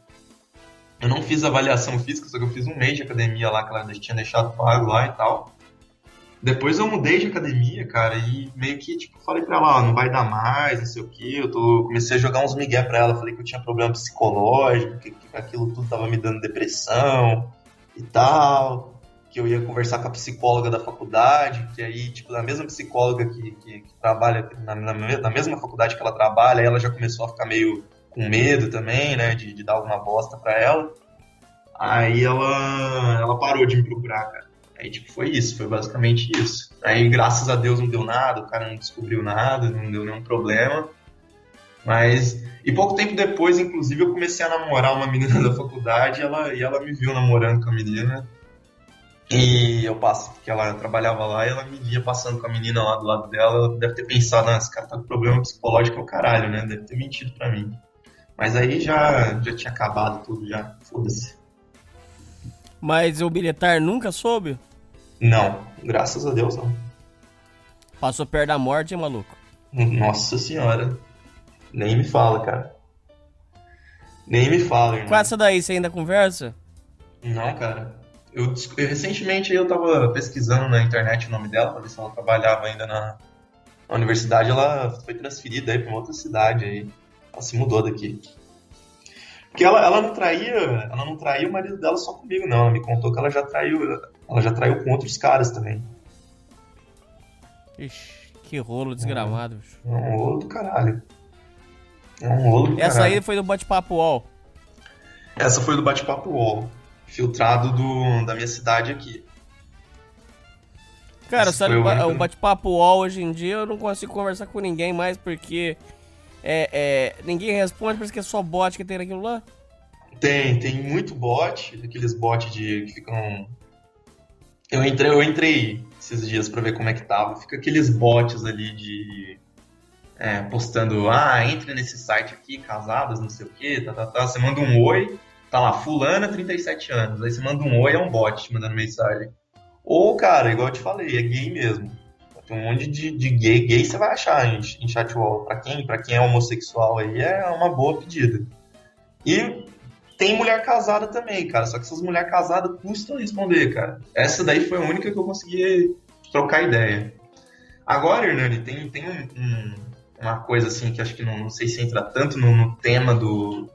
Eu não fiz avaliação física, só que eu fiz um mês de academia lá, que ela tinha deixado pago lá e tal. Depois eu mudei de academia, cara, e meio que, tipo, falei pra ela, não vai dar mais, não sei o quê. Comecei a jogar uns migué pra ela, falei que eu tinha problema psicológico, que aquilo tudo tava me dando depressão e tal, que eu ia conversar com a psicóloga da faculdade, que aí, tipo, a mesma psicóloga que trabalha na mesma faculdade que ela trabalha, aí ela já começou a ficar meio com medo também, né, de dar alguma bosta pra ela. Aí ela parou de me procurar, cara. Aí, tipo, foi isso, foi basicamente isso. Aí, graças a Deus, não deu nada, o cara não descobriu nada, não deu nenhum problema. Mas, e pouco tempo depois, inclusive, eu comecei a namorar uma menina da faculdade e ela me viu namorando com a menina. E eu passo, porque ela trabalhava lá e ela me via passando com a menina lá do lado dela. Ela deve ter pensado, esse cara tá com problema psicológico é o caralho, né? Deve ter mentido pra mim. Mas aí já tinha acabado tudo, já, foda-se. Mas o militar nunca soube? Não, graças a Deus não. Passou perto da morte, hein, maluco? Nossa senhora. Nem me fala, cara. Nem me fala, irmão. Com essa daí, você ainda conversa? Não, cara. Recentemente eu tava pesquisando na internet o nome dela, pra ver se ela trabalhava ainda na universidade. Ela foi transferida aí pra uma outra cidade aí. Ela se mudou daqui. Porque ela não traía o marido dela só comigo, não. Ela me contou que ela já traiu com outros caras também. Ixi, que rolo desgramado, bicho. É um rolo do caralho. Essa aí foi do Bate-Papo UOL. Essa foi do Bate-Papo UOL. Filtrado da minha cidade aqui. Cara, Esse sério, foi o único- o Bate-Papo UOL hoje em dia eu não consigo conversar com ninguém mais porque ninguém responde, parece que é só bot que tem naquilo lá. Tem muito bot, aqueles bots que ficam... Eu entrei esses dias pra ver como é que tava. Fica aqueles bots ali postando, entre nesse site aqui, casadas, não sei o que, tá. Você manda um oi, tá lá, fulana, 37 anos. Aí você manda um oi, é um bot te mandando mensagem. Ou, cara, igual eu te falei, é gay mesmo. Tem um monte de gay você vai achar em chat wall. Pra quem é homossexual aí, é uma boa pedida. E tem mulher casada também, cara. Só que essas mulheres casadas custam responder, cara. Essa daí foi a única que eu consegui trocar ideia. Agora, Hernani, tem uma coisa assim que acho que não sei se entra tanto no tema do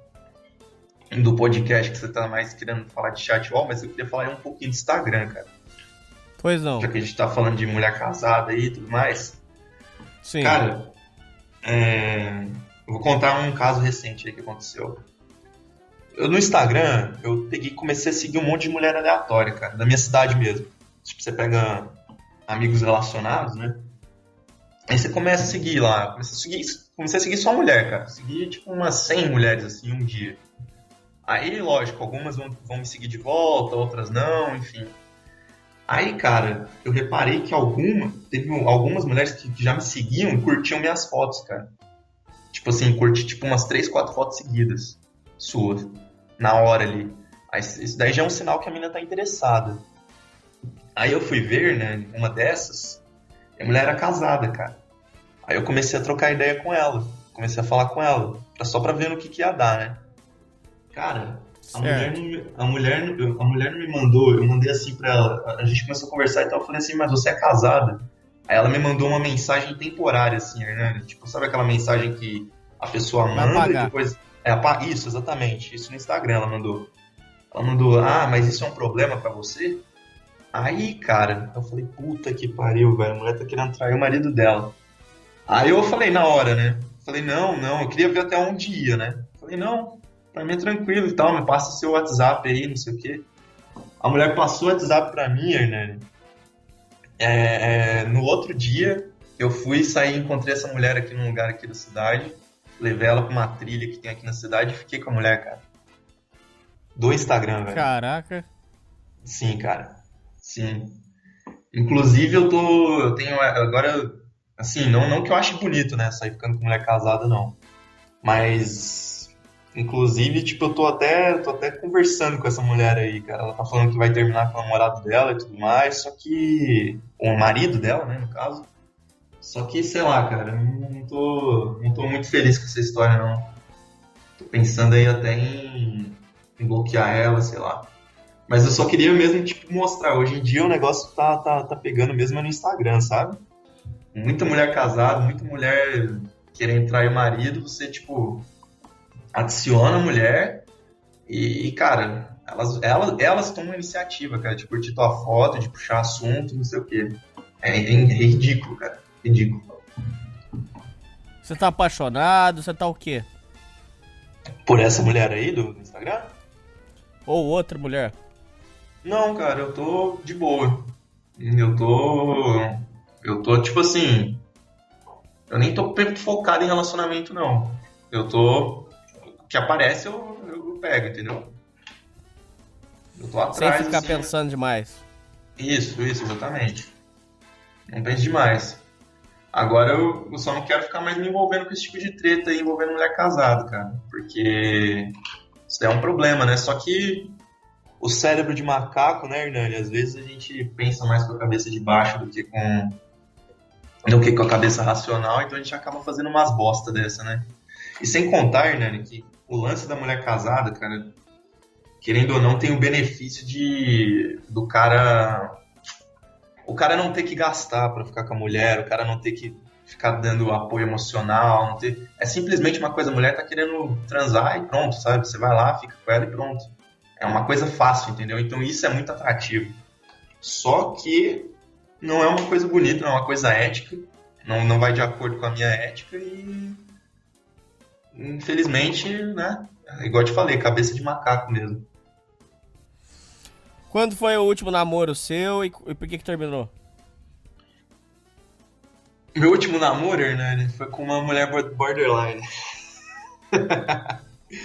podcast que você tá mais querendo falar de chat wall, mas eu queria falar um pouquinho de Instagram, cara. Pois não. Já que a gente tá falando de mulher casada aí e tudo mais. Sim. Cara, eu vou contar um caso recente aí que aconteceu. No Instagram, eu comecei a seguir um monte de mulher aleatória, cara, da minha cidade mesmo. Tipo, você pega amigos relacionados, né? Aí você começa a seguir lá. Comecei a seguir só mulher, cara. Segui, tipo, umas 100 mulheres, assim, um dia. Aí, lógico, algumas vão me seguir de volta, outras não, enfim. Aí, cara, eu reparei que teve algumas mulheres que já me seguiam e curtiam minhas fotos, cara. Tipo assim, curti tipo umas 3, 4 fotos seguidas suas, na hora ali. Aí, isso daí já é um sinal que a mina tá interessada. Aí eu fui ver, né, uma dessas, e a mulher era casada, cara. Aí eu comecei a trocar ideia com ela, comecei a falar com ela, só pra ver no que ia dar, né. Cara, a mulher não me mandou, eu mandei assim pra ela, a gente começou a conversar e tal, eu falei assim, mas você é casada? Aí ela me mandou uma mensagem temporária, assim, Hernani, tipo, sabe aquela mensagem que a pessoa manda e depois... Isso, exatamente, isso no Instagram ela mandou, mas isso é um problema pra você? Aí, cara, eu falei, puta que pariu, velho, a mulher tá querendo trair o marido dela. Aí eu falei na hora, né, falei, não, eu queria ver até onde ia, né, falei, não, pra mim é tranquilo e tal, me passa seu WhatsApp aí, não sei o quê. A mulher passou o WhatsApp pra mim, Hernani. No outro dia, eu fui sair, encontrei essa mulher aqui num lugar aqui da cidade, levei ela pra uma trilha que tem aqui na cidade e fiquei com a mulher, cara. Do Instagram, velho. Caraca. Sim, cara. Sim. Inclusive, eu tenho agora, assim, não que eu ache bonito, né, sair ficando com mulher casada, não. Mas... Inclusive, tipo, eu tô até conversando com essa mulher aí, cara. Ela tá falando que vai terminar com o namorado dela e tudo mais, só que... O marido dela, né, no caso. Só que, sei lá, cara, não tô muito feliz com essa história, não. Tô pensando aí até em bloquear ela, sei lá. Mas eu só queria mesmo, tipo, mostrar. Hoje em dia o negócio tá pegando mesmo no Instagram, sabe? Muita mulher casada, muita mulher querendo trair o marido, você, tipo... adiciona a mulher e, cara, elas tomam iniciativa, cara, de curtir tua foto, de puxar assunto, não sei o quê. É ridículo, cara. Ridículo. Você tá apaixonado? Você tá o quê? Por essa mulher aí do Instagram? Ou outra mulher? Não, cara, eu tô de boa. Eu tô, tipo assim... Eu nem tô focado em relacionamento, não. Eu tô... O que aparece eu pego, entendeu? Eu tô atrás. Sem ficar assim, pensando demais. Isso, exatamente. Não pense demais. Agora eu só não quero ficar mais me envolvendo com esse tipo de treta aí, envolvendo mulher casada, cara. Porque isso é um problema, né? Só que o cérebro de macaco, né, Hernani? Às vezes a gente pensa mais com a cabeça de baixo do que do que com a cabeça racional, então a gente acaba fazendo umas bosta dessa, né? E sem contar, Hernani, que o lance da mulher casada, cara, querendo ou não, tem o benefício do cara... O cara não ter que gastar pra ficar com a mulher, o cara não ter que ficar dando apoio emocional, não ter... É simplesmente uma coisa, a mulher tá querendo transar e pronto, sabe? Você vai lá, fica com ela e pronto. É uma coisa fácil, entendeu? Então isso é muito atrativo. Só que não é uma coisa bonita, não é uma coisa ética, não vai de acordo com a minha ética e... Infelizmente, né? Igual eu te falei, cabeça de macaco mesmo. Quando foi o último namoro seu e por que terminou? Meu último namoro, né, foi com uma mulher borderline.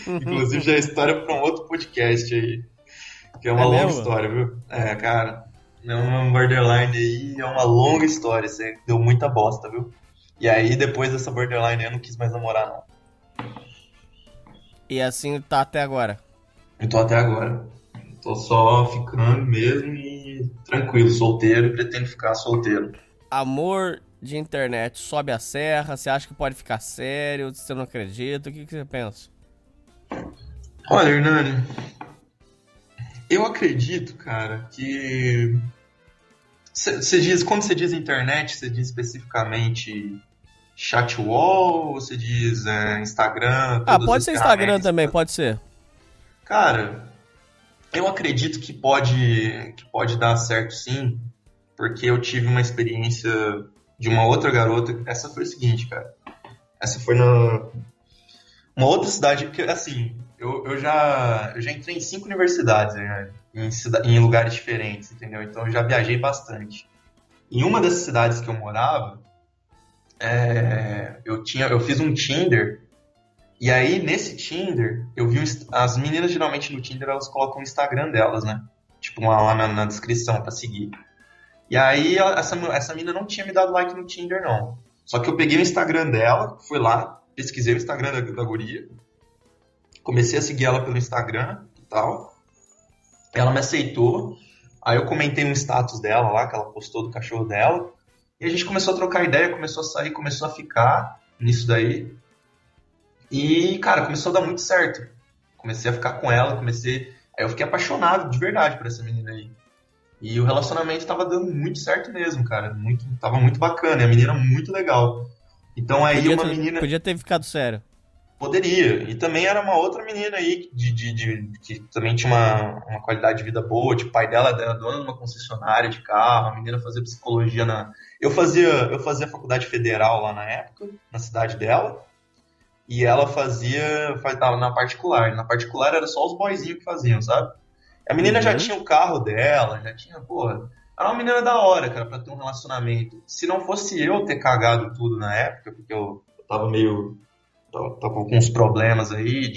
Inclusive já é história para um outro podcast aí. Que é uma longa história, viu? É, cara, é uma borderline aí, é uma longa história. Você deu muita bosta, viu? E aí, depois dessa borderline, eu não quis mais namorar, não. E assim tá até agora? Eu tô até agora. Tô só ficando mesmo e tranquilo, solteiro, e pretendo ficar solteiro. Amor de internet sobe a serra, você acha que pode ficar sério, você não acredita, o que você pensa? Olha, Hernani, eu acredito, cara, que... quando você diz internet, você diz especificamente chatwall, ou você diz Instagram? Pode ser Instagram também, pode ser. Cara, eu acredito que pode dar certo sim, porque eu tive uma experiência de uma outra garota. Essa foi o seguinte, cara. Essa foi uma outra cidade, porque assim, eu já entrei em 5 universidades, né, em lugares diferentes, entendeu? Então eu já viajei bastante. Em uma dessas cidades que eu morava, eu fiz um Tinder. E aí, nesse Tinder, eu vi... As meninas, geralmente, no Tinder, elas colocam o Instagram delas, né? Tipo, lá na descrição, pra seguir. E aí, essa menina não tinha me dado like no Tinder, não. Só que eu peguei o Instagram dela, fui lá, pesquisei o Instagram da guria, comecei a seguir ela pelo Instagram e tal. Ela me aceitou. Aí eu comentei um status dela lá, que ela postou do cachorro dela. E a gente começou a trocar ideia, começou a sair, começou a ficar nisso daí. E, cara, começou a dar muito certo. Comecei a ficar com ela, aí eu fiquei apaixonado de verdade por essa menina aí. E o relacionamento tava dando muito certo mesmo, cara. Tava muito bacana, e a menina muito legal. Então aí menina... Podia ter ficado sério. Poderia. E também era uma outra menina aí que também tinha uma qualidade de vida boa. Tipo, o pai dela era dona de uma concessionária de carro, a menina fazia psicologia Eu fazia faculdade federal lá na época, na cidade dela. E ela tava na particular. Na particular era só os boyzinhos que faziam, sabe? A menina já tinha o carro dela, já tinha, porra. Era uma menina da hora, cara, pra ter um relacionamento. Se não fosse eu ter cagado tudo na época, porque eu tava tava com uns problemas aí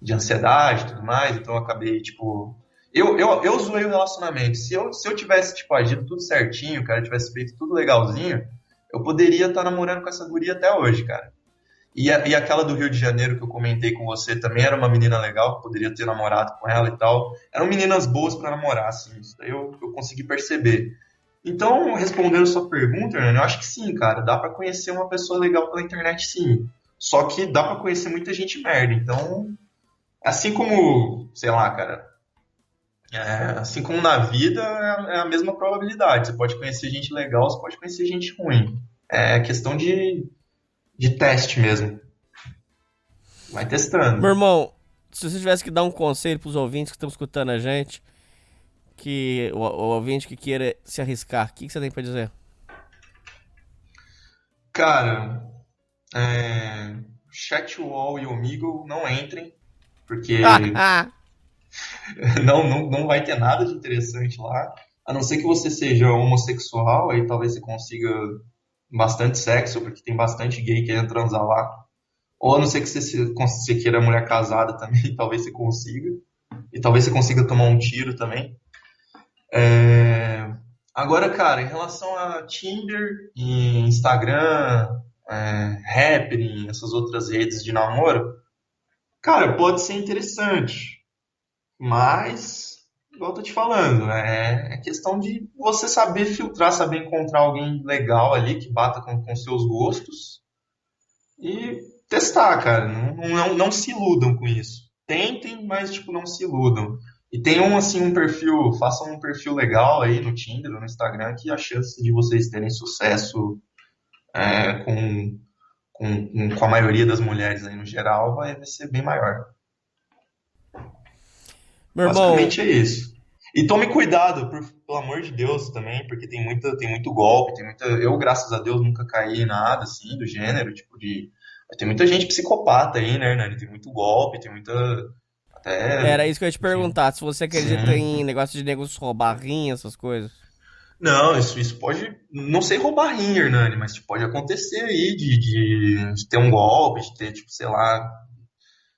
de ansiedade e tudo mais, então eu acabei, tipo... Eu zoei o relacionamento. Se eu tivesse, tipo, agido tudo certinho, cara, tivesse feito tudo legalzinho, eu poderia estar namorando com essa guria até hoje, cara. E aquela do Rio de Janeiro que eu comentei com você também era uma menina legal, poderia ter namorado com ela e tal. Eram meninas boas pra namorar, assim, isso daí eu consegui perceber. Então, respondendo sua pergunta, Hernani, eu acho que sim, cara, dá pra conhecer uma pessoa legal pela internet, sim. Só que dá pra conhecer muita gente merda, então... Assim como, sei lá, cara, assim como na vida é a mesma probabilidade. Você pode conhecer gente legal, você pode conhecer gente ruim. É questão de teste mesmo. Vai testando. Meu irmão, se você tivesse que dar um conselho pros ouvintes que estão escutando a gente, que o ouvinte que queira se arriscar, o que você tem pra dizer? Cara, Chatwall e Omegle não entrem, porque não vai ter nada de interessante lá. A não ser que você seja homossexual, aí talvez você consiga bastante sexo, porque tem bastante gay querendo transar lá. Ou a não ser que você queira mulher casada também, talvez você consiga. E talvez você consiga tomar um tiro também. Agora, cara, em relação a Tinder, e Instagram, Happn, essas outras redes de namoro, cara, pode ser interessante. Mas igual eu tô te falando, é questão de você saber filtrar, saber encontrar alguém legal ali que bata com seus gostos e testar, cara. Não se iludam com isso. Tentem, mas tipo, não se iludam. E tenham assim um perfil, façam um perfil legal aí no Tinder ou no Instagram, que a chance de vocês terem sucesso com a maioria das mulheres aí no geral vai ser bem maior. Meu irmão, Basicamente é isso. E tome cuidado, pelo amor de Deus, também, porque tem muito golpe, eu, graças a Deus, nunca caí em nada, assim, do gênero, tipo, tem muita gente psicopata aí, né, Hernani? Tem muito golpe, tem muita... Até... era isso que eu ia te perguntar, se você acredita em negócio de negócio roubar rinha, essas coisas. Não, isso pode... Não sei roubar rim, Hernani, mas tipo, pode acontecer aí de ter um golpe, de ter, tipo, sei lá,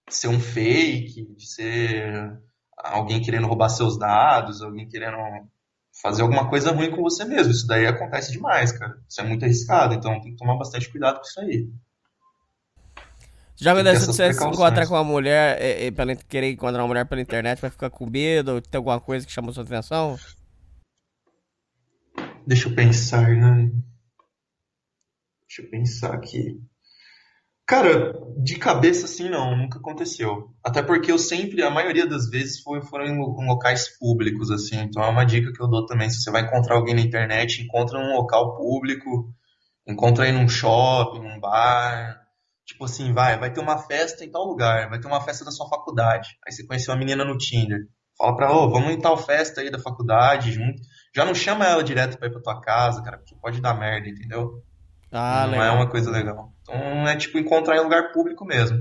de ser um fake, de ser alguém querendo roubar seus dados, alguém querendo fazer alguma coisa ruim com você mesmo. Isso daí acontece demais, cara. Isso é muito arriscado, então tem que tomar bastante cuidado com isso aí. Já Tem que ter aconteceu de essas você se precauções. encontrar com uma mulher, querer encontrar uma mulher pela internet, vai ficar com medo, ou ter alguma coisa que chamou sua atenção? Deixa eu pensar, né? Deixa eu pensar aqui. Cara, de cabeça assim não, nunca aconteceu. Até porque eu sempre, a maioria das vezes, foram em locais públicos, assim. Então é uma dica que eu dou também. Se você vai encontrar alguém na internet, encontra num local público, encontra aí num shopping, num bar. Tipo assim, vai ter uma festa em tal lugar, vai ter uma festa da sua faculdade. Aí você conheceu uma menina no Tinder. Fala pra ela, vamos em tal festa aí da faculdade junto. Já não chama ela direto pra ir pra tua casa, cara, porque pode dar merda, entendeu? Ah, Não é legal. uma coisa legal. Então é tipo encontrar em lugar público mesmo.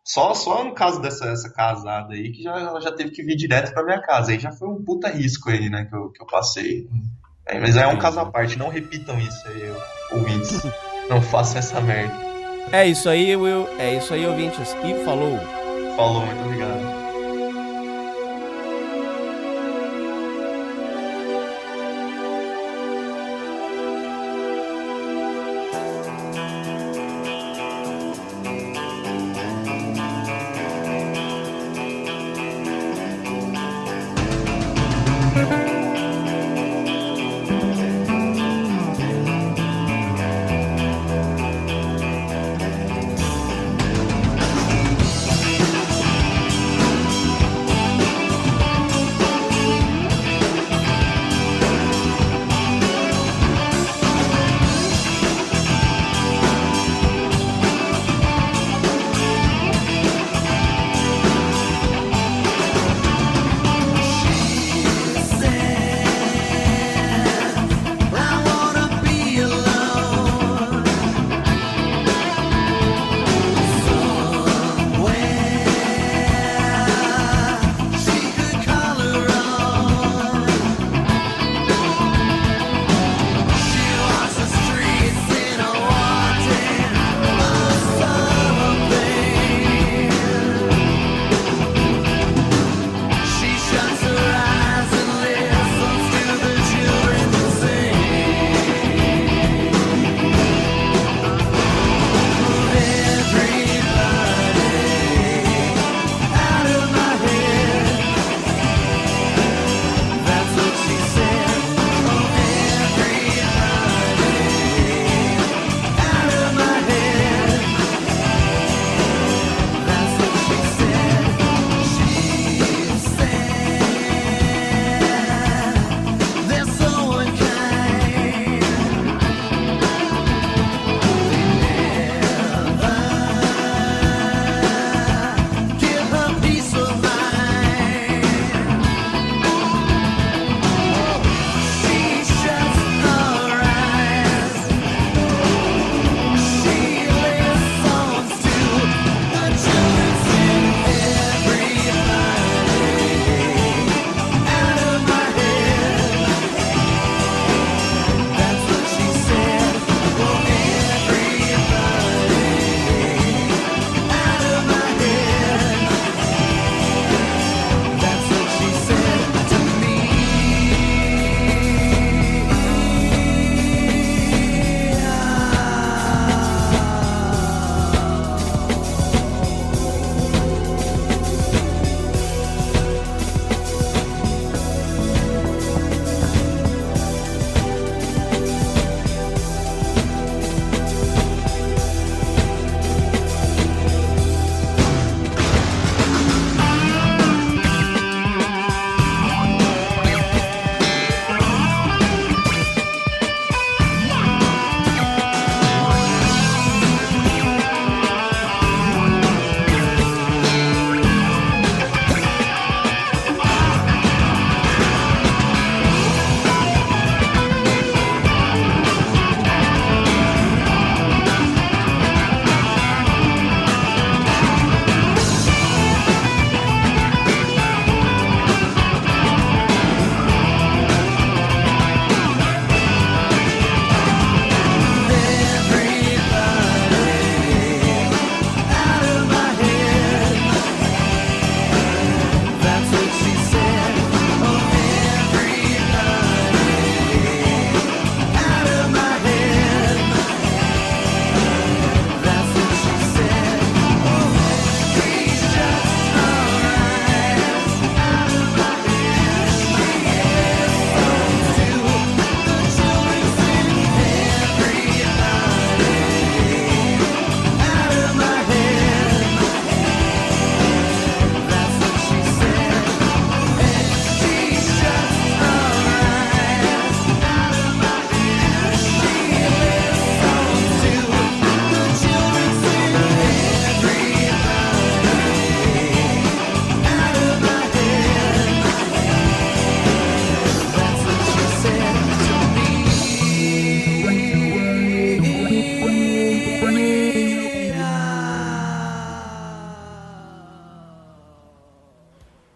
Só no caso essa casada aí, que ela já teve que vir direto pra minha casa. Aí já foi um puta risco aí, né, que eu passei. Mas é um caso à parte, não repitam isso aí, ouvintes. Não façam essa merda. É isso aí, Will. É isso aí, ouvintes. E falou. Falou, muito obrigado.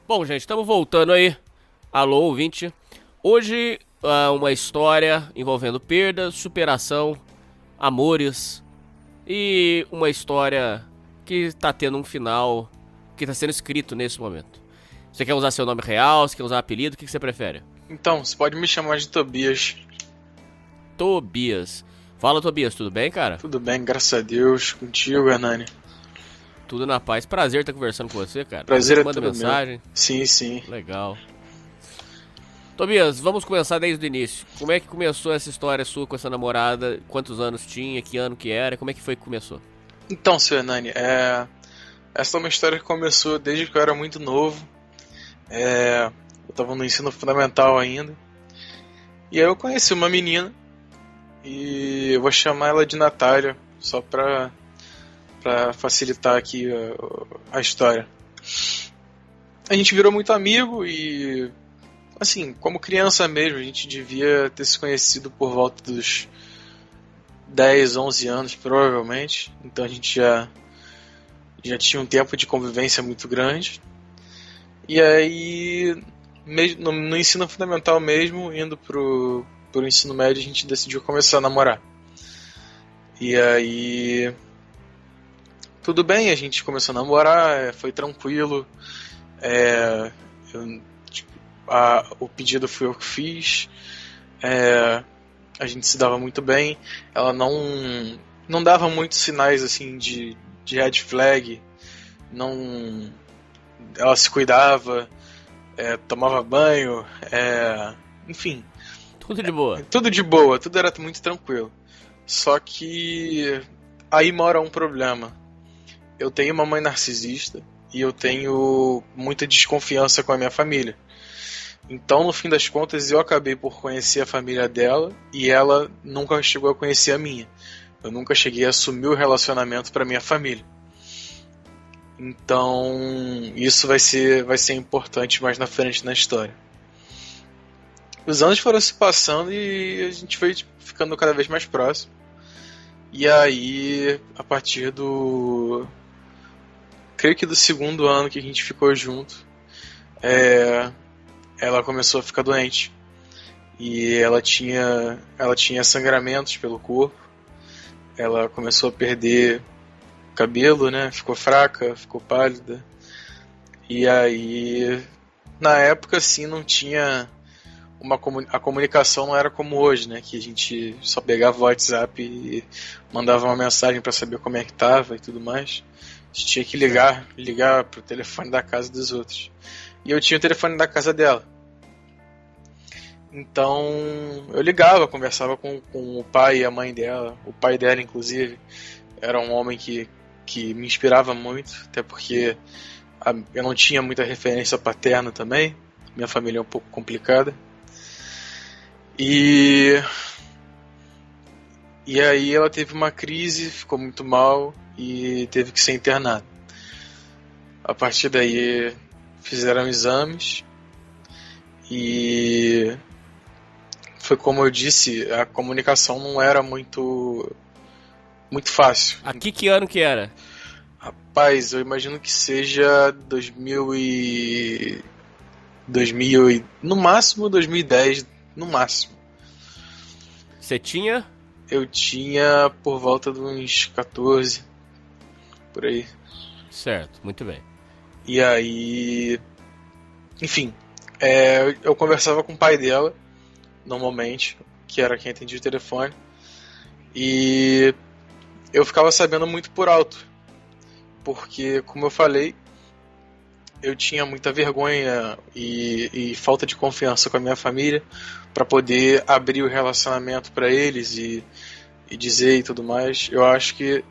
Bom, gente, estamos voltando aí. Alô, ouvinte. Hoje, uma história envolvendo perda, superação, amores e uma história que está tendo um final que está sendo escrito nesse momento. Você quer usar seu nome real? Você quer usar apelido? O que você prefere? Então, você pode me chamar de Tobias. Tobias. Fala, Tobias, tudo bem, cara? Tudo bem, graças a Deus. Contigo, Hernani. Tudo na paz. Prazer estar conversando com você, cara. Prazer é manda tudo mensagem. Meu. Sim, sim. Legal. Tobias, vamos começar desde o início. Como é que começou essa história sua com essa namorada? Quantos anos tinha? Que ano que era? Como é que foi que começou? Então, seu Hernani, essa é uma história que começou desde que eu era muito novo. Eu estava no ensino fundamental ainda. E aí eu conheci uma menina. E eu vou chamar ela de Natália, só pra facilitar aqui a história. A gente virou muito amigo e, assim, como criança mesmo, a gente devia ter se conhecido por volta dos 10, 11 anos, provavelmente. Então a gente já tinha um tempo de convivência muito grande. E aí, no ensino fundamental mesmo, indo pro ensino médio, a gente decidiu começar a namorar. E aí, tudo bem, a gente começou a namorar, foi tranquilo. O pedido foi eu que fiz. A gente se dava muito bem. Ela não dava muitos sinais assim de red flag. Ela se cuidava, tomava banho, enfim. Tudo de boa. Tudo de boa, tudo era muito tranquilo. Só que aí mora um problema. Eu tenho uma mãe narcisista e eu tenho muita desconfiança com a minha família. Então, no fim das contas, eu acabei por conhecer a família dela e ela nunca chegou a conhecer a minha. Eu nunca cheguei a assumir o relacionamento para minha família. Então, isso vai ser importante mais na frente na história. Os anos foram se passando e a gente foi ficando cada vez mais próximo. E aí, a partir creio que do segundo ano que a gente ficou junto, ela começou a ficar doente. E ela tinha sangramentos pelo corpo. Ela começou a perder cabelo, né? Ficou fraca, ficou pálida. E aí, na época, assim, não tinha a comunicação não era como hoje, né? Que a gente só pegava o WhatsApp e mandava uma mensagem para saber como é que tava e tudo mais. A gente tinha que ligar pro telefone da casa dos outros. E eu tinha o telefone da casa dela. Então eu ligava, conversava com o pai e a mãe dela. O pai dela, inclusive, era um homem que me inspirava muito, até porque eu não tinha muita referência paterna também. Minha família é um pouco complicada. E aí ela teve uma crise, ficou muito mal e teve que ser internada. A partir daí fizeram exames e foi como eu disse, a comunicação não era muito fácil. Aqui que ano que era? Rapaz, eu imagino que seja 2000 no máximo 2010, no máximo. Você tinha? Eu tinha por volta de uns 14, por aí. Certo, muito bem. E aí, enfim, eu conversava com o pai dela, normalmente, que era quem atendia o telefone, e eu ficava sabendo muito por alto, porque, como eu falei, eu tinha muita vergonha e falta de confiança com a minha família para poder abrir o relacionamento para eles e dizer e tudo mais. Eu acho que,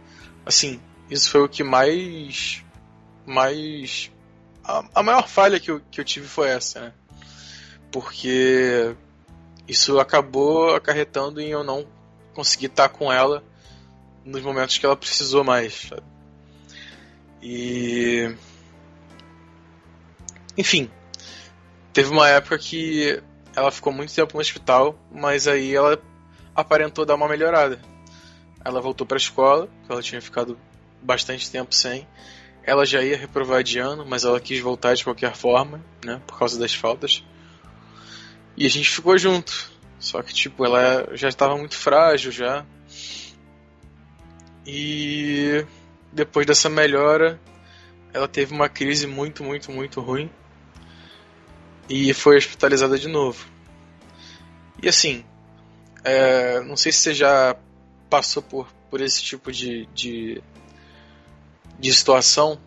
assim, isso foi o que mais a maior falha que eu tive foi essa, né? Porque isso acabou acarretando em eu não conseguir estar com ela nos momentos que ela precisou mais, sabe? E enfim, teve uma época que ela ficou muito tempo no hospital, mas aí ela aparentou dar uma melhorada. Ela voltou para a escola, que ela tinha ficado bastante tempo sem. ela já ia reprovar de ano, mas ela quis voltar de qualquer forma, né, por causa das faltas. E a gente ficou junto. Só que, tipo, ela já estava muito frágil já. E depois dessa melhora, ela teve uma crise muito, muito, muito ruim. E foi hospitalizada de novo. E assim, não sei se você já passou por esse tipo de situação,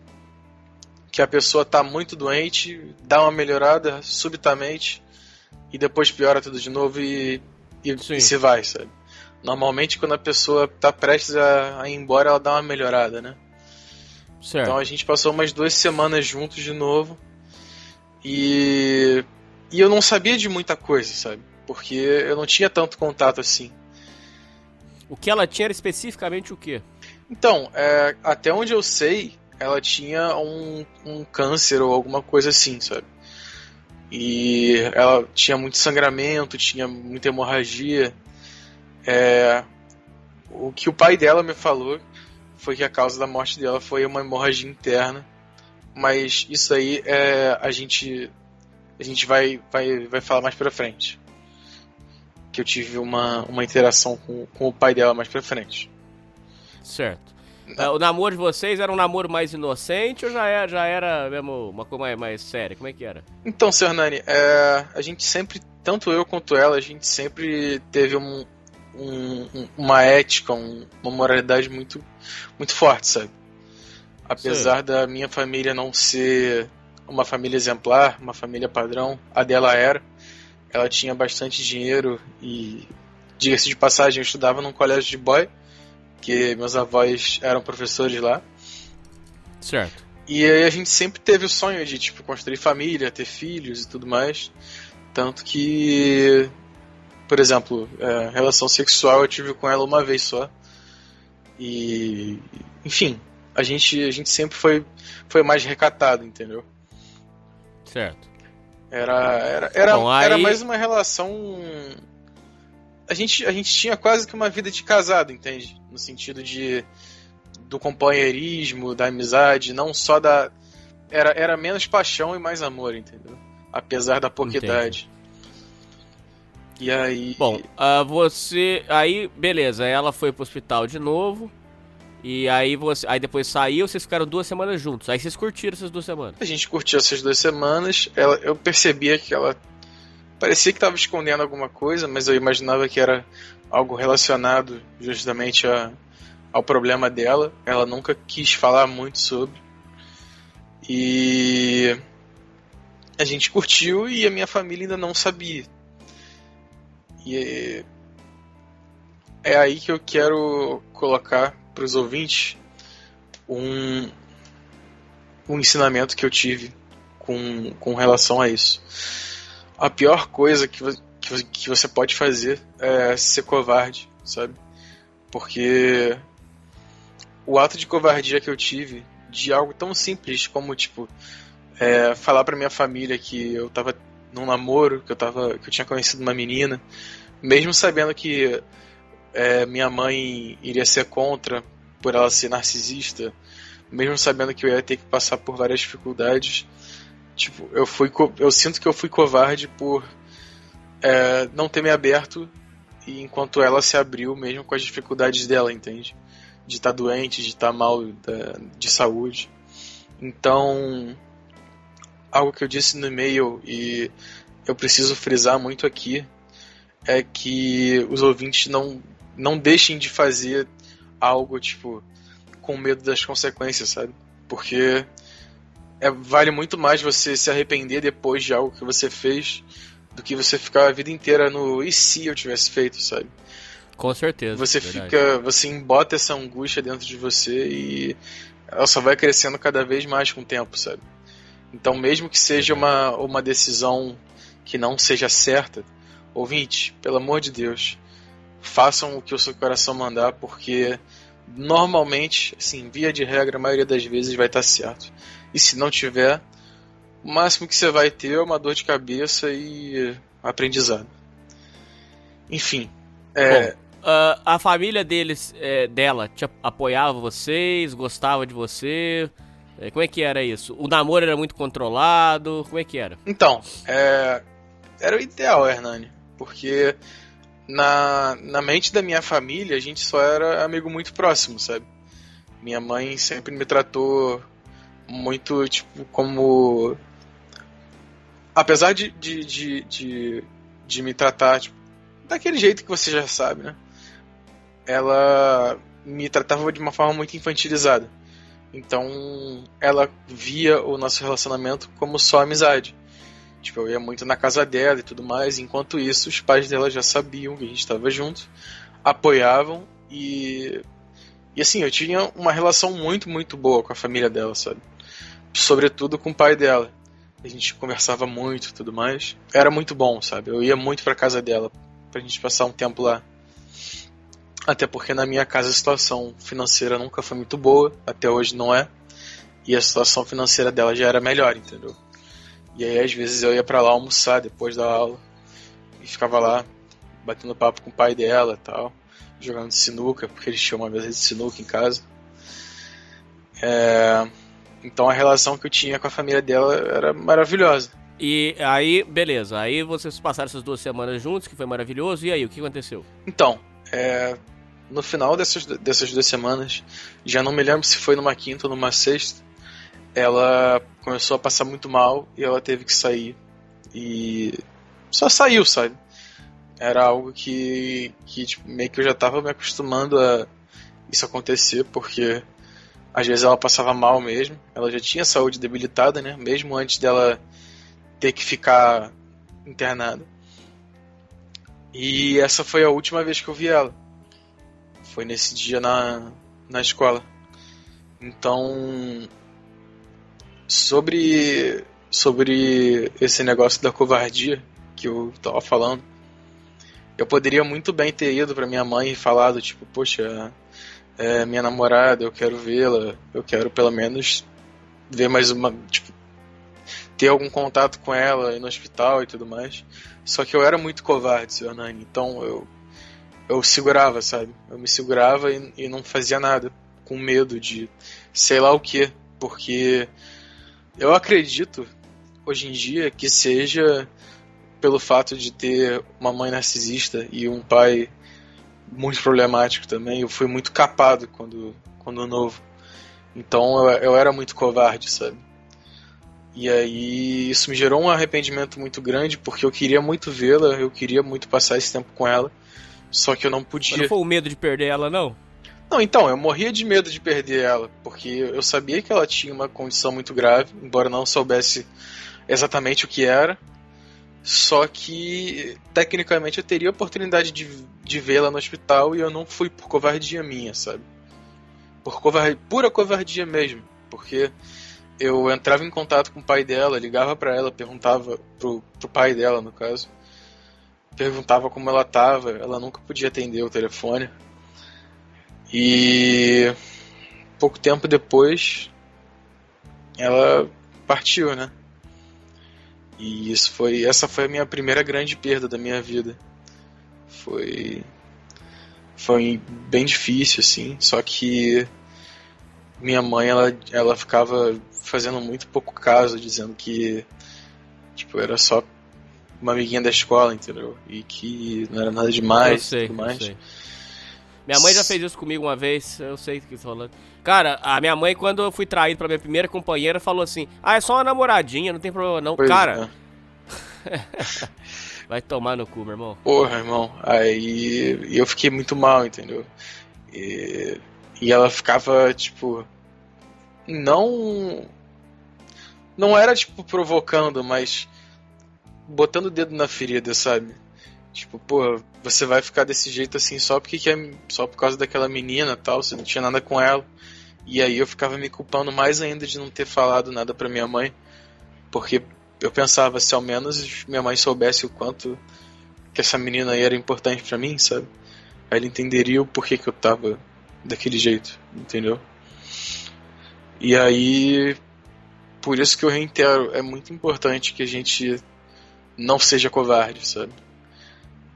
que a pessoa tá muito doente, dá uma melhorada subitamente e depois piora tudo de novo e se vai, sabe? Normalmente quando a pessoa tá prestes a ir embora, ela dá uma melhorada, né? Certo. Então a gente passou umas 2 semanas juntos de novo e eu não sabia de muita coisa, sabe? Porque eu não tinha tanto contato assim. O que ela tinha era especificamente o quê? Então, até onde eu sei, ela tinha um câncer ou alguma coisa assim, sabe? E ela tinha muito sangramento, tinha muita hemorragia. O que o pai dela me falou foi que a causa da morte dela foi uma hemorragia interna. Mas isso aí a gente vai falar mais pra frente. Que eu tive uma interação com o pai dela mais pra frente. Certo. O namoro de vocês era um namoro mais inocente ou já era mesmo uma coisa mais séria? Como é que era? Então, Sr. Nani, a gente sempre, tanto eu quanto ela, a gente sempre teve uma ética, uma moralidade muito, muito forte, sabe? Apesar da minha família não ser uma família exemplar, uma família padrão, a dela era. Ela tinha bastante dinheiro e, diga-se de passagem, eu estudava num colégio de boy, que meus avós eram professores lá. Certo. E aí a gente sempre teve o sonho de, tipo, construir família, ter filhos e tudo mais. Tanto que, por exemplo, relação sexual eu tive com ela uma vez só. E, enfim, a gente sempre foi mais recatado, entendeu? Certo. Era mais uma relação. A gente tinha quase que uma vida de casado, entende? No sentido do companheirismo, da amizade, não só da. Era menos paixão e mais amor, entendeu? Apesar da pouca idade. E aí. Bom, você. Aí, beleza, ela foi pro hospital de novo. E aí aí depois saiu, vocês ficaram 2 semanas juntos. Aí vocês curtiram essas 2 semanas. A gente curtiu essas 2 semanas. Eu percebia que ela parecia que estava escondendo alguma coisa, mas eu imaginava que era algo relacionado justamente ao problema dela. Ela nunca quis falar muito sobre. E a gente curtiu e a minha família ainda não sabia. E é aí que eu quero colocar para os ouvintes um ensinamento que eu tive com relação a isso. A pior coisa que você pode fazer é ser covarde, sabe? Porque o ato de covardia que eu tive de algo tão simples como, tipo, falar pra minha família que eu tava num namoro, que eu tinha conhecido uma menina, mesmo sabendo que minha mãe iria ser contra por ela ser narcisista, mesmo sabendo que eu ia ter que passar por várias dificuldades. Tipo, eu sinto que eu fui covarde por não ter me aberto e enquanto ela se abriu mesmo com as dificuldades dela, entende? De estar doente, de estar mal de saúde. Então, algo que eu disse no e-mail e eu preciso frisar muito aqui é que os ouvintes não deixem de fazer algo, tipo, com medo das consequências, sabe? Porque vale muito mais você se arrepender depois de algo que você fez do que você ficar a vida inteira no e se eu tivesse feito, sabe? Com certeza. Você embota essa angústia dentro de você e ela só vai crescendo cada vez mais com o tempo, sabe? Então, mesmo que seja uma decisão que não seja certa, ouvinte, pelo amor de Deus, façam o que o seu coração mandar, porque normalmente, assim, via de regra, a maioria das vezes vai estar certo. E se não tiver, o máximo que você vai ter é uma dor de cabeça e aprendizado. Enfim. Bom, a família dela apoiava vocês, gostava de você. Como é que era isso? O namoro era muito controlado? Como é que era? Então, era o ideal, Hernani. Porque na mente da minha família, a gente só era amigo muito próximo, sabe? Minha mãe sempre me tratou muito, tipo, como... Apesar de me tratar, tipo, daquele jeito que você já sabe, né? Ela me tratava de uma forma muito infantilizada. Então, ela via o nosso relacionamento como só amizade. Tipo, eu ia muito na casa dela e tudo mais. Enquanto isso, os pais dela já sabiam que a gente estava junto, apoiavam e assim, eu tinha uma relação muito, muito boa com a família dela, sabe? Sobretudo com o pai dela. A gente conversava muito e tudo mais. Era muito bom, sabe? Eu ia muito pra casa dela pra gente passar um tempo lá. Até porque na minha casa a situação financeira nunca foi muito boa, até hoje não é. E a situação financeira dela já era melhor, entendeu? E aí às vezes eu ia pra lá almoçar depois da aula e ficava lá batendo papo com o pai dela e tal, jogando sinuca, porque eles tinham uma mesa de sinuca em casa. Então a relação que eu tinha com a família dela era maravilhosa. E aí, beleza, aí vocês passaram essas 2 semanas juntos, que foi maravilhoso, e aí, o que aconteceu? Então, no final dessas 2 semanas, já não me lembro se foi numa quinta ou numa sexta, ela começou a passar muito mal e ela teve que sair. E só saiu, sabe? Era algo que tipo, meio que eu já tava me acostumando a isso acontecer, porque às vezes ela passava mal mesmo. Ela já tinha saúde debilitada, né? Mesmo antes dela ter que ficar internada. E essa foi a última vez que eu vi ela. Foi nesse dia na escola. Então, sobre esse negócio da covardia que eu tava falando, eu poderia muito bem ter ido pra minha mãe e falado, tipo, poxa, minha namorada, eu quero vê-la, eu quero pelo menos ver mais uma, tipo, ter algum contato com ela no hospital e tudo mais. Só que eu era muito covarde, Sr. Hernani, então eu segurava, sabe? Eu me segurava e não fazia nada, com medo de sei lá o que, porque eu acredito, hoje em dia, que seja pelo fato de ter uma mãe narcisista e um pai muito problemático também. Eu fui muito capado quando novo. Então eu era muito covarde, sabe? E aí isso me gerou um arrependimento muito grande, porque eu queria muito vê-la, eu queria muito passar esse tempo com ela, só que eu não podia. Mas não foi o medo de perder ela, não? Não, então, eu morria de medo de perder ela, porque eu sabia que ela tinha uma condição muito grave, embora não soubesse exatamente o que era. Só que, tecnicamente, eu teria a oportunidade de vê-la no hospital e eu não fui por covardia minha, sabe? Pura covardia mesmo, porque eu entrava em contato com o pai dela, ligava pra ela, perguntava pro pai dela, no caso, perguntava como ela tava, ela nunca podia atender o telefone. E pouco tempo depois ela partiu, né? E essa foi a minha primeira grande perda da minha vida. Foi bem difícil, assim, só que minha mãe, ela ficava fazendo muito pouco caso, dizendo que tipo, era só uma amiguinha da escola, entendeu? E que não era nada demais. Eu sei, tudo mais. eu sei. Minha mãe já fez isso comigo uma vez, eu sei o que você tá falando. Cara, a minha mãe, quando eu fui traído pra minha primeira companheira, falou assim: é só uma namoradinha, não tem problema não. Pois cara, vai tomar no cu, meu irmão. Porra, irmão. Aí eu fiquei muito mal, entendeu? E ela ficava, tipo, não era, tipo, provocando, mas botando o dedo na ferida, sabe? Tipo, pô, você vai ficar desse jeito assim só por causa daquela menina e tal, você não tinha nada com ela. E aí eu ficava me culpando mais ainda de não ter falado nada pra minha mãe, porque eu pensava, se ao menos minha mãe soubesse o quanto que essa menina aí era importante pra mim, sabe? Aí ela entenderia o porquê que eu tava daquele jeito, entendeu? E aí, por isso que eu reitero, é muito importante que a gente não seja covarde, sabe?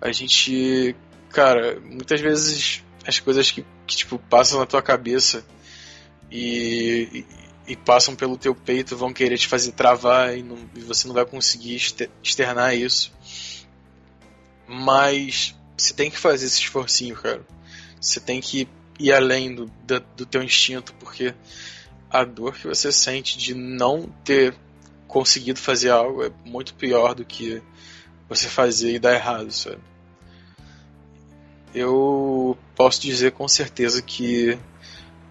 A gente, cara, muitas vezes as coisas que tipo, passam na tua cabeça e e passam pelo teu peito vão querer te fazer travar e você não vai conseguir externar isso. Mas você tem que fazer esse esforcinho, cara. Você tem que ir além do teu instinto, porque a dor que você sente de não ter conseguido fazer algo é muito pior do que você fazer e dar errado, sabe? Eu posso dizer com certeza que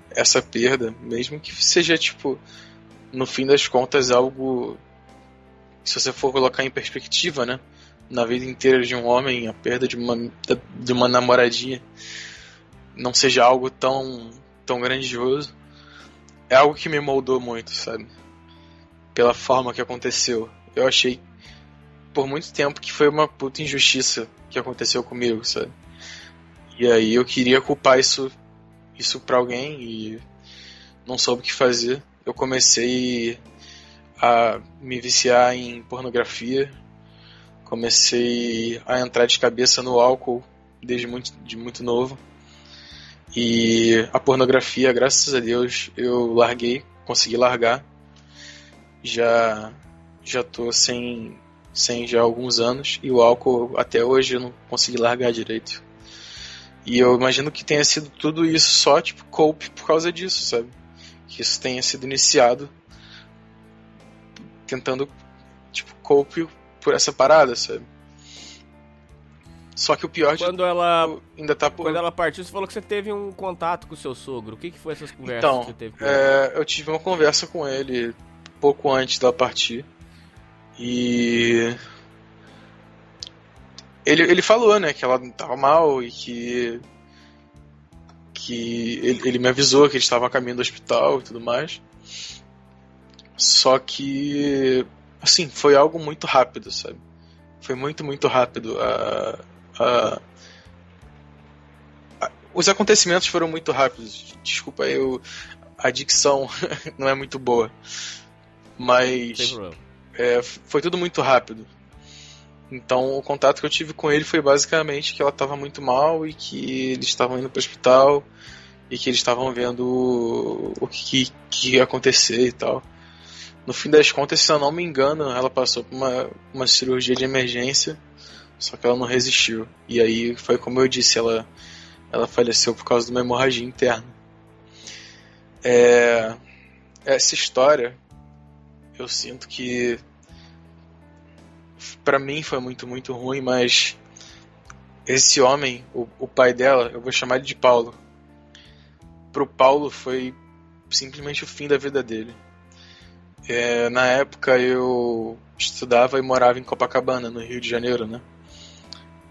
essa perda, mesmo que seja, tipo, no fim das contas, algo, se você for colocar em perspectiva, né, na vida inteira de um homem, a perda de uma namoradinha não seja algo tão grandioso, é algo que me moldou muito, sabe? Pela forma que aconteceu. Eu achei por muito tempo que foi uma puta injustiça que aconteceu comigo, sabe? E aí eu queria culpar isso pra alguém e não soube o que fazer. Eu comecei a me viciar em pornografia, comecei a entrar de cabeça no álcool desde muito novo. E a pornografia, graças a Deus, eu larguei, consegui largar. Já tô sem já há alguns anos, e o álcool até hoje eu não consegui largar direito. E eu imagino que tenha sido tudo isso só, tipo, cope por causa disso, sabe? Que isso tenha sido iniciado tentando, tipo, cope por essa parada, sabe? Só que o pior Quando ela ainda tá por... Quando ela partiu, você falou que você teve um contato com o seu sogro. O que foi essas conversas Então, que você teve com ele? eu tive uma conversa com ele pouco antes dela partir. E ele falou, né, que ela tava mal e que ele me avisou que ele estava a caminho do hospital e tudo mais. Só que, assim, foi algo muito rápido, sabe? Foi muito rápido. Os acontecimentos foram muito rápidos. Desculpa, a dicção não é muito boa. Mas Sem problema. foi tudo muito rápido. Então o contato que eu tive com ele foi basicamente que ela estava muito mal e que eles estavam indo para o hospital e que eles estavam vendo o que ia acontecer e tal. No fim das contas, se eu não me engano, ela passou por uma cirurgia de emergência, só que ela não resistiu. E aí foi como eu disse, ela faleceu por causa de uma hemorragia interna. Essa história, eu sinto que pra mim foi muito ruim, mas esse homem, o pai dela, eu vou chamar ele de Paulo. Pro Paulo foi simplesmente o fim da vida dele. Na época eu estudava e morava em Copacabana, no Rio de Janeiro, né?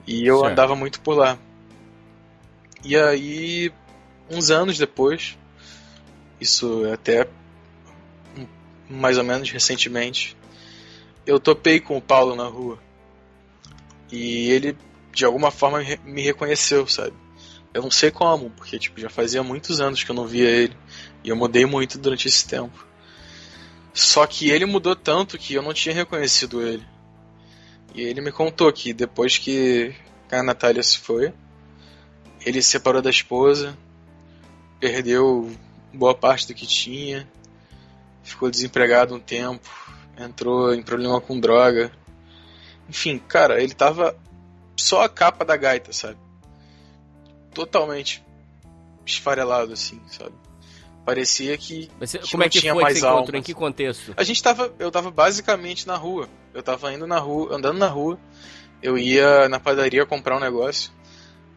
E eu Certo. andava muito por lá. E aí, uns anos depois, isso até mais ou menos recentemente, eu topei com o Paulo na rua. E ele, de alguma forma, me reconheceu, sabe? Eu não sei como, porque tipo, já fazia muitos anos que eu não via ele. E eu mudei muito durante esse tempo. Só que ele mudou tanto que eu não tinha reconhecido ele. E ele me contou que depois que a Natália se foi, ele se separou da esposa, perdeu boa parte do que tinha, ficou desempregado um tempo, entrou em problema com droga. Enfim, cara, ele tava só a capa da gaita, sabe? Totalmente esfarelado, assim, sabe? Parecia que Como é que tinha foi mais esse encontro? alma. Em que contexto? Eu tava basicamente na rua. Eu tava indo na rua, andando na rua. Eu ia na padaria comprar um negócio.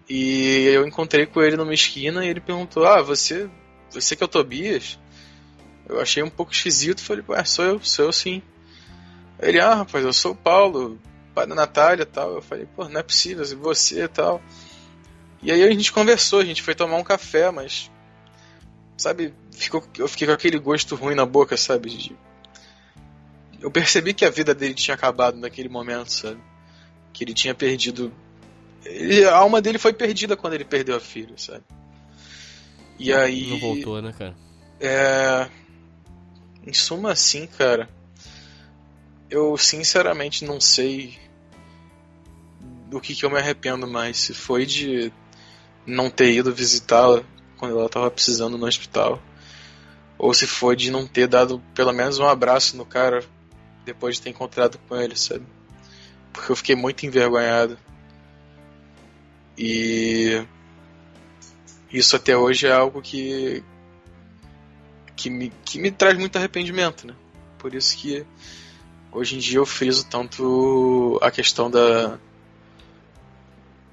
E eu encontrei com ele numa esquina e ele perguntou: você que é o Tobias? Eu achei um pouco esquisito, falei: sou eu sim. Ele: rapaz, eu sou o Paulo, pai da Natália e tal. Eu falei: não é possível, você e tal. E aí a gente conversou, a gente foi tomar um café, mas, sabe, eu fiquei com aquele gosto ruim na boca, sabe? Eu percebi que a vida dele tinha acabado naquele momento, sabe? Que ele tinha perdido... a alma dele foi perdida quando ele perdeu a filha, sabe? E aí... Não voltou, né, cara? Em suma, assim, cara, eu sinceramente não sei do que eu me arrependo mais. Se foi de não ter ido visitá-la quando ela estava precisando no hospital, ou se for de não ter dado pelo menos um abraço no cara depois de ter encontrado com ele, sabe? Porque eu fiquei muito envergonhado. E isso até hoje é algo que me traz muito arrependimento, né? Por isso que hoje em dia eu friso tanto a questão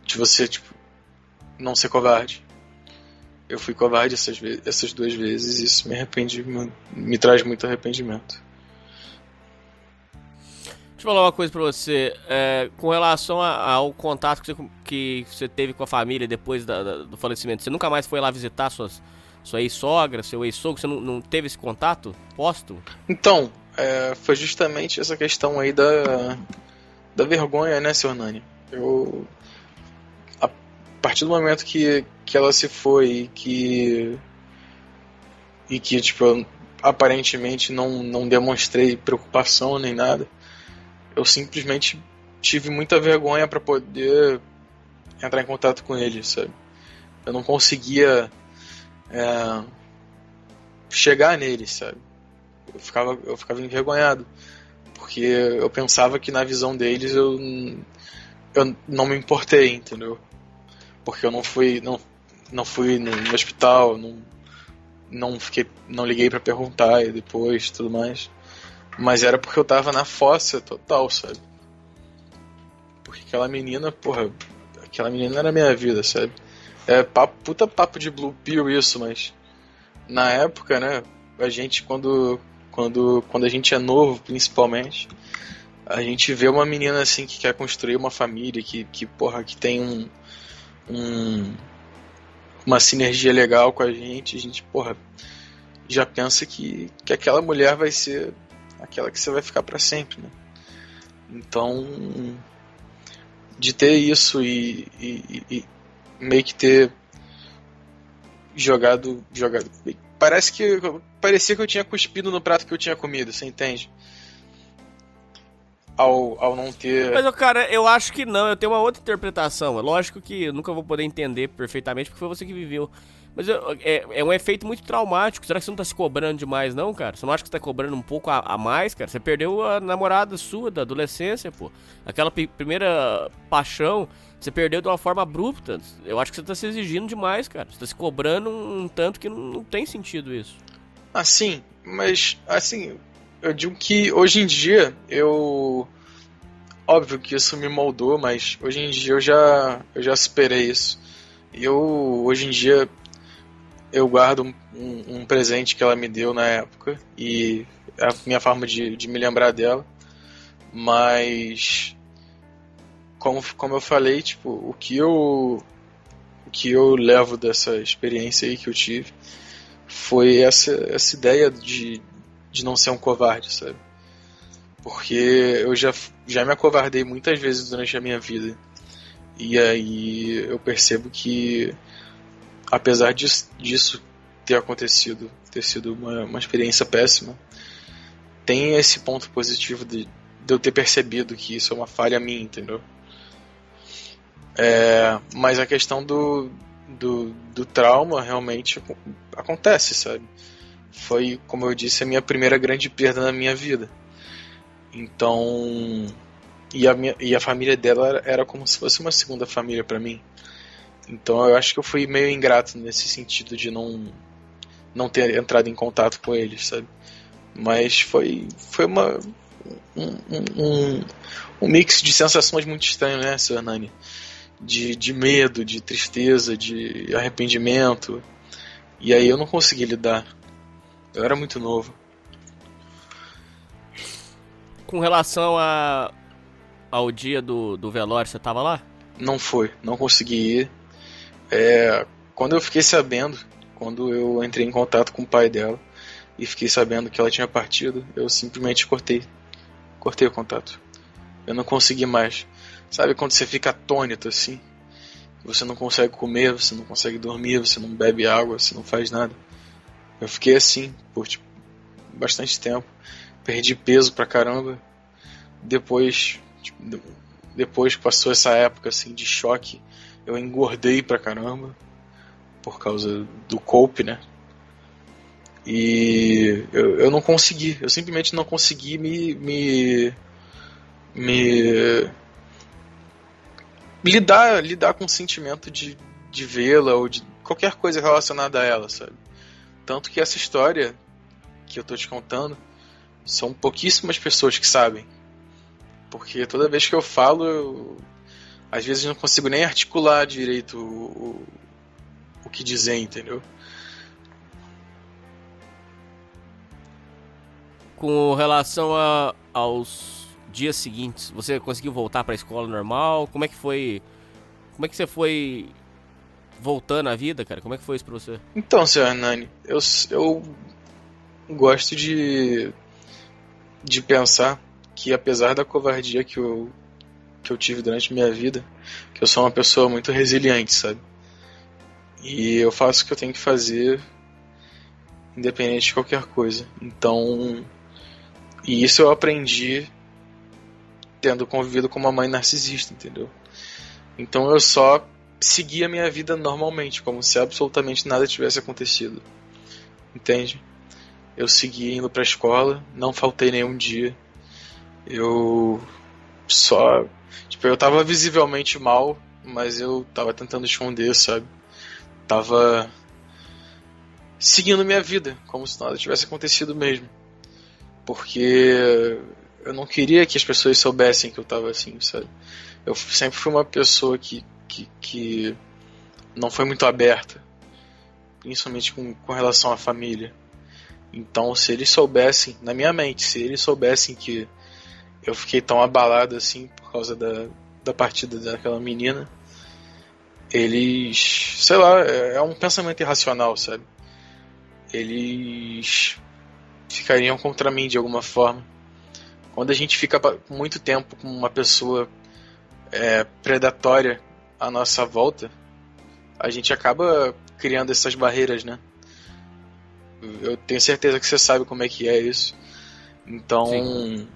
de você, tipo, não ser covarde. Eu fui covarde essas 2 vezes e isso me traz muito arrependimento. Deixa eu falar uma coisa pra você, com relação ao contato que você teve com a família depois do falecimento, você nunca mais foi lá visitar sua ex-sogra, seu ex-sogro, você não teve esse contato póstumo? Então, foi justamente essa questão aí da vergonha, né, seu Nani? A partir do momento que ela se foi e que tipo, eu aparentemente não demonstrei preocupação nem nada, eu simplesmente tive muita vergonha para poder entrar em contato com ele, sabe? Eu não conseguia chegar nele, sabe? Eu ficava envergonhado, porque eu pensava que na visão deles eu não me importei, entendeu? Porque eu não fui no hospital, não liguei para perguntar e depois tudo mais. Mas era porque eu tava na fossa total, sabe? Porque aquela menina era a minha vida, sabe? Puta papo de blue pill isso, mas na época, né, a gente quando a gente é novo, principalmente, a gente vê uma menina assim que quer construir uma família, que tem uma sinergia legal com a gente, já pensa que aquela mulher vai ser aquela que você vai ficar para sempre, né? Então, de ter isso e meio que ter jogado, parecia que eu tinha cuspido no prato que eu tinha comido, você entende? Ao não ter... Mas, cara, eu acho que não, eu tenho uma outra interpretação. É lógico que eu nunca vou poder entender perfeitamente, porque foi você que viveu. Mas é um efeito muito traumático. Será que você não tá se cobrando demais, não, cara? Você não acha que você tá cobrando um pouco a mais, cara? Você perdeu a namorada sua da adolescência, pô. Aquela primeira paixão, você perdeu de uma forma abrupta. Eu acho que você tá se exigindo demais, cara. Você tá se cobrando um tanto que não tem sentido isso. Assim, mas, assim, eu digo que hoje em dia óbvio que isso me moldou, mas hoje em dia eu já superei isso. E hoje em dia, eu guardo um presente que ela me deu na época e é a minha forma de me lembrar dela. Mas como eu falei, tipo, o que eu levo dessa experiência aí que eu tive foi essa ideia de não ser um covarde, sabe? Porque eu já me acovardei muitas vezes durante a minha vida. E aí eu percebo que, apesar disso ter sido uma experiência péssima, tem esse ponto positivo de eu ter percebido que isso é uma falha minha, entendeu? Mas a questão do trauma realmente acontece, sabe? Foi, como eu disse, a minha primeira grande perda na minha vida. Então... E a família dela era como se fosse uma segunda família pra mim. Então eu acho que eu fui meio ingrato nesse sentido de não ter entrado em contato com eles, sabe? Mas foi um mix de sensações muito estranho, né, seu Hernani? De medo, de tristeza, de arrependimento. E aí eu não consegui lidar. Eu era muito novo. Com relação ao dia do velório, você tava lá? Não consegui ir. Quando eu fiquei sabendo, quando eu entrei em contato com o pai dela e fiquei sabendo que ela tinha partido, eu simplesmente cortei o contato. Eu não consegui mais. Sabe quando você fica atônito assim? Você não consegue comer, você não consegue dormir, você não bebe água, você não faz nada. Eu fiquei assim por bastante tempo. Perdi peso pra caramba. Depois que passou essa época assim de choque, eu engordei pra caramba por causa do cope, né? E eu não consegui, eu simplesmente não consegui me lidar com o sentimento de vê-la ou de qualquer coisa relacionada a ela, sabe? Tanto que essa história que eu tô te contando são pouquíssimas pessoas que sabem. Porque toda vez que eu falo, às vezes não consigo nem articular direito o que dizer, entendeu? Com relação aos dias seguintes, você conseguiu voltar para a escola normal? Como é que foi? Como é que você foi voltando à vida, cara? Como é que foi isso pra você? Então, senhor Hernani, eu gosto de pensar que, apesar da covardia que eu tive durante minha vida, que eu sou uma pessoa muito resiliente, sabe? E eu faço o que eu tenho que fazer independente de qualquer coisa. Então, e isso eu aprendi tendo convivido com uma mãe narcisista, entendeu? Então eu só segui a minha vida normalmente, como se absolutamente nada tivesse acontecido, entende? Eu segui indo pra escola, não faltei nenhum dia. Eu só... Tipo, eu tava visivelmente mal, mas eu tava tentando esconder, sabe? Tava seguindo minha vida, como se nada tivesse acontecido mesmo. Porque eu não queria que as pessoas soubessem que eu tava assim, sabe? Eu sempre fui uma pessoa que não foi muito aberta, principalmente com relação à família. Então, se eles soubessem, na minha mente, se eles soubessem que eu fiquei tão abalado assim por causa da partida daquela menina, eles, sei lá, é um pensamento irracional, sabe? Eles ficariam contra mim de alguma forma. Quando a gente fica muito tempo com uma pessoa predatória à nossa volta, a gente acaba criando essas barreiras, né? Eu tenho certeza que você sabe como é que é isso. Então, sim,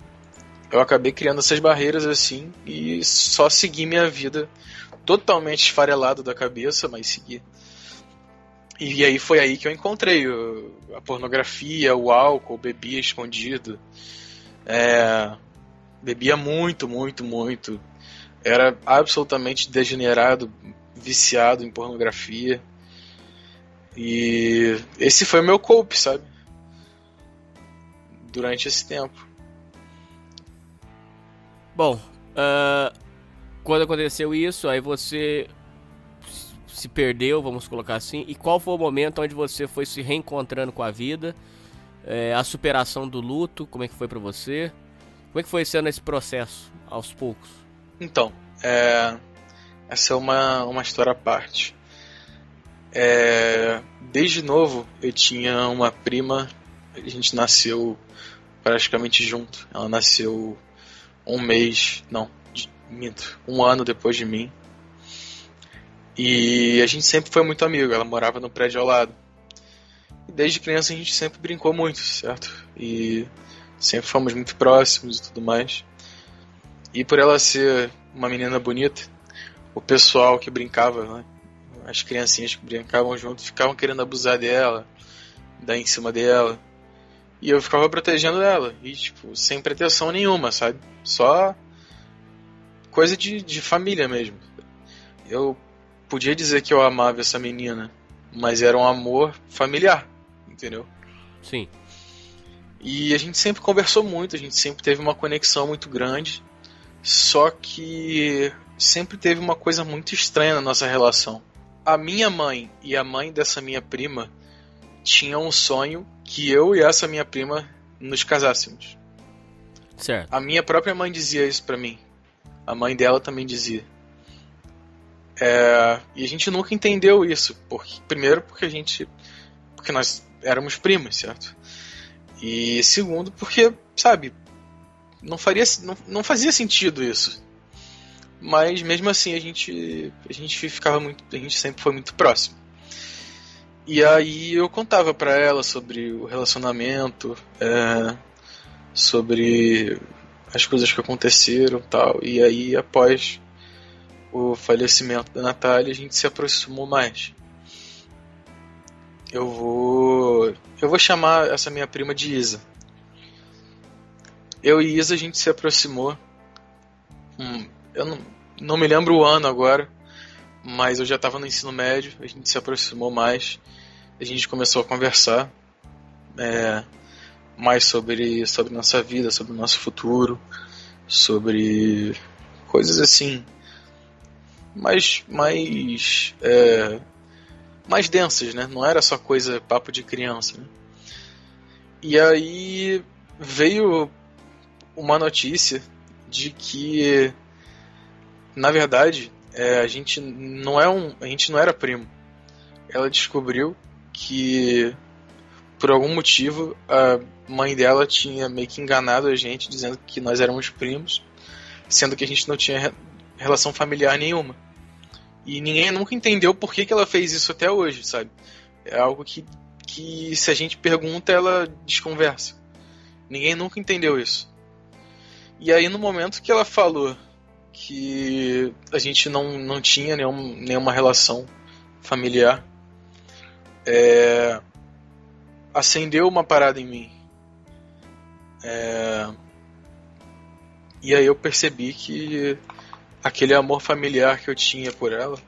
eu acabei criando essas barreiras assim e só segui minha vida totalmente esfarelado da cabeça, mas segui. E aí foi aí que eu encontrei a pornografia, o álcool, bebia escondido. Bebia muito, muito, muito. Era absolutamente degenerado, viciado em pornografia. E esse foi o meu cope, sabe? Durante esse tempo. Bom, quando aconteceu isso, aí você se perdeu, vamos colocar assim. E qual foi o momento onde você foi se reencontrando com a vida? A superação do luto, como é que foi pra você? Como é que foi sendo esse processo, aos poucos? Então, essa é uma história à parte. Desde novo, eu tinha uma prima, a gente nasceu praticamente junto. Ela nasceu um ano depois de mim. E a gente sempre foi muito amigo, ela morava no prédio ao lado. E desde criança a gente sempre brincou muito, certo? E sempre fomos muito próximos e tudo mais. E por ela ser uma menina bonita, o pessoal que brincava, né, as criancinhas que brincavam junto, ficavam querendo abusar dela, dar em cima dela. E eu ficava protegendo ela, e tipo, sem pretensão nenhuma, sabe? Só coisa de família mesmo. Eu podia dizer que eu amava essa menina, mas era um amor familiar, entendeu? Sim. E a gente sempre conversou muito, a gente sempre teve uma conexão muito grande, só que sempre teve uma coisa muito estranha na nossa relação. A minha mãe e a mãe dessa minha prima tinham um sonho que eu e essa minha prima nos casássemos. Certo. A minha própria mãe dizia isso pra mim. A mãe dela também dizia. E a gente nunca entendeu isso. Primeiro porque nós éramos primos, certo? E segundo porque, sabe, não fazia sentido isso. Mas mesmo assim a gente sempre foi muito próximo. E aí eu contava pra ela sobre o relacionamento, sobre as coisas que aconteceram e tal. E aí após o falecimento da Natália a gente se aproximou mais. eu vou chamar essa minha prima de Isa. Eu e Isa, a gente se aproximou. Eu não me lembro o ano agora, mas eu já estava no ensino médio, a gente se aproximou mais, a gente começou a conversar mais sobre nossa vida, sobre o nosso futuro, sobre coisas assim, mais densas, né? Não era só papo de criança, né? E aí veio uma notícia de que, na verdade, a gente não era primo. Ela descobriu que, por algum motivo, a mãe dela tinha meio que enganado a gente, dizendo que nós éramos primos, sendo que a gente não tinha relação familiar nenhuma. E ninguém nunca entendeu por que ela fez isso até hoje, sabe? É algo que se a gente pergunta, ela desconversa. Ninguém nunca entendeu isso. E aí, no momento que ela falou que a gente não tinha nenhuma relação familiar, acendeu uma parada em mim. E aí eu percebi que aquele amor familiar que eu tinha por ela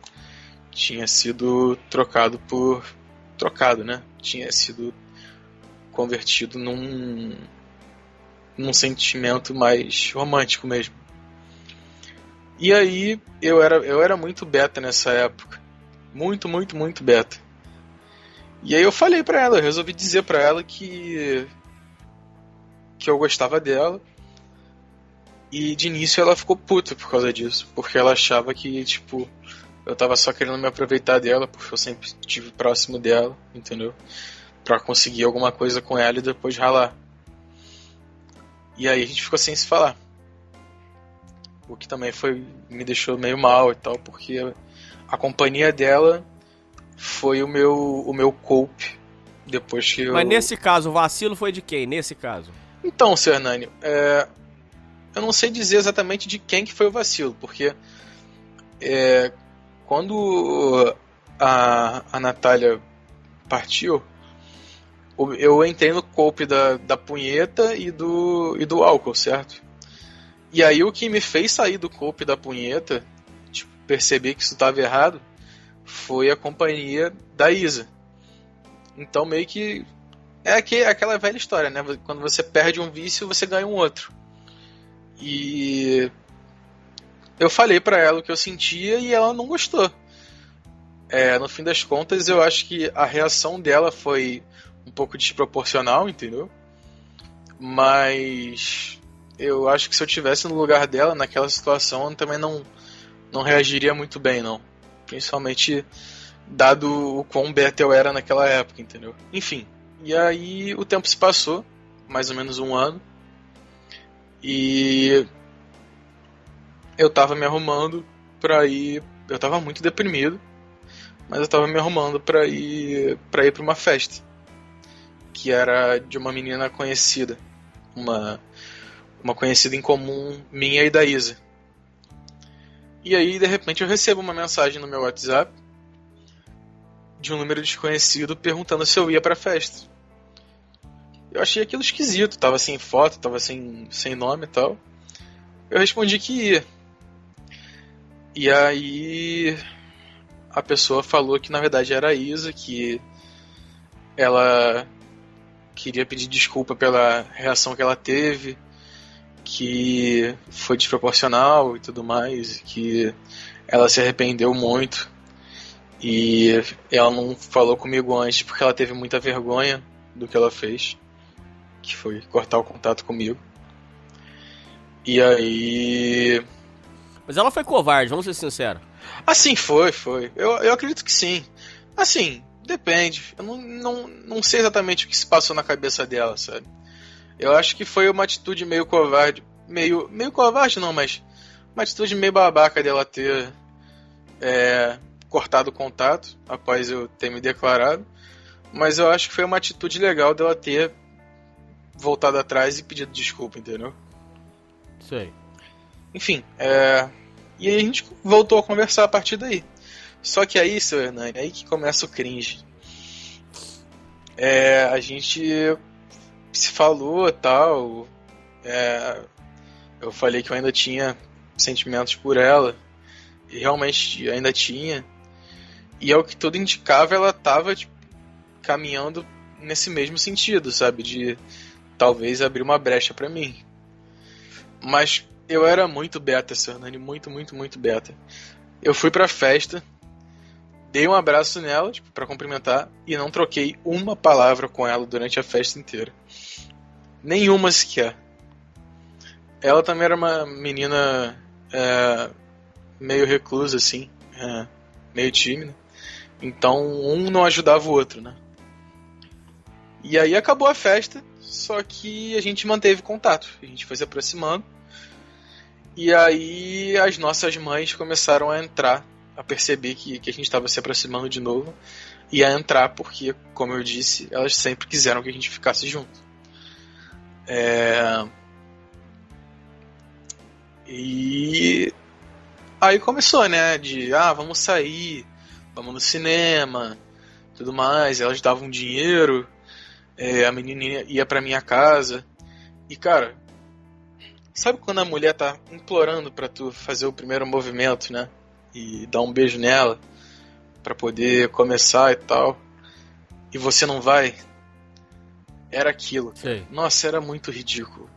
tinha sido trocado, né? Tinha sido convertido num sentimento mais romântico mesmo. E aí eu era muito beta nessa época. Muito, muito, muito beta. E aí eu falei pra ela, eu resolvi dizer pra ela que eu gostava dela. E de início ela ficou puta por causa disso, porque ela achava que, tipo, eu tava só querendo me aproveitar dela, porque eu sempre estive próximo dela, entendeu? Pra conseguir alguma coisa com ela e depois ralar. E aí a gente ficou sem se falar. O que também me deixou meio mal e tal, porque a companhia dela foi o meu cope depois que Mas nesse caso, o vacilo foi de quem? Nesse caso? Então, seu Hernani, eu não sei dizer exatamente de quem que foi o vacilo, porque quando a Natália partiu, eu entrei no cope da punheta e do álcool, certo? E aí o que me fez sair do cope da punheta, tipo, perceber que isso estava errado, foi a companhia da Isa. Então meio que aquela velha história, né? Quando você perde um vício, você ganha um outro. E eu falei pra ela o que eu sentia e ela não gostou. No fim das contas, eu acho que a reação dela foi um pouco desproporcional, entendeu? Mas eu acho que se eu estivesse no lugar dela, naquela situação, eu também não reagiria muito bem, não. Principalmente dado o quão beta eu era naquela época, entendeu? Enfim, e aí o tempo se passou, mais ou menos 1 ano, e eu tava me arrumando pra ir... Eu tava muito deprimido, mas eu tava me arrumando pra ir pra uma festa, que era de uma menina conhecida, uma conhecida em comum minha e da Isa. E aí, de repente, eu recebo uma mensagem no meu WhatsApp de um número desconhecido perguntando se eu ia pra festa. Eu achei aquilo esquisito, tava sem foto, tava sem nome e tal. Eu respondi que ia. E aí a pessoa falou que na verdade era a Isa, que ela queria pedir desculpa pela reação que ela teve, que foi desproporcional e tudo mais, que ela se arrependeu muito e ela não falou comigo antes porque ela teve muita vergonha do que ela fez, que foi cortar o contato comigo. E aí... Mas ela foi covarde, vamos ser sinceros. Assim, foi. Eu acredito que sim. Assim, depende. Eu não sei exatamente o que se passou na cabeça dela, sabe? Eu acho que foi uma atitude meio covarde. Meio covarde não, mas uma atitude meio babaca dela ter cortado o contato após eu ter me declarado. Mas eu acho que foi uma atitude legal dela ter voltado atrás e pedido desculpa, entendeu? Sei. Enfim, e aí a gente voltou a conversar a partir daí. Só que aí, seu Hernani, aí que começa o cringe. a gente se falou e tal. Eu falei que eu ainda tinha sentimentos por ela. E realmente ainda tinha. E ao que tudo indicava, ela tava tipo, caminhando nesse mesmo sentido, sabe? De talvez abrir uma brecha pra mim. Mas eu era muito beta, seu Hernani. Muito, muito, muito beta. Eu fui pra festa, dei um abraço nela, tipo, pra cumprimentar, e não troquei uma palavra com ela durante a festa inteira. Nenhuma sequer. Ela também era uma menina meio reclusa, assim, meio tímida. Então, um não ajudava o outro, né? E aí acabou a festa, só que a gente manteve contato. A gente foi se aproximando. E aí as nossas mães começaram a entrar, a perceber que a gente estava se aproximando de novo. E a entrar porque, como eu disse, elas sempre quiseram que a gente ficasse junto. E aí começou, né? De, vamos sair, vamos no cinema, tudo mais. Elas davam dinheiro, a menina ia pra minha casa. E, cara, sabe quando a mulher tá implorando pra tu fazer o primeiro movimento, né? E dar um beijo nela pra poder começar e tal, e você não vai? Era aquilo. Nossa, era muito ridículo.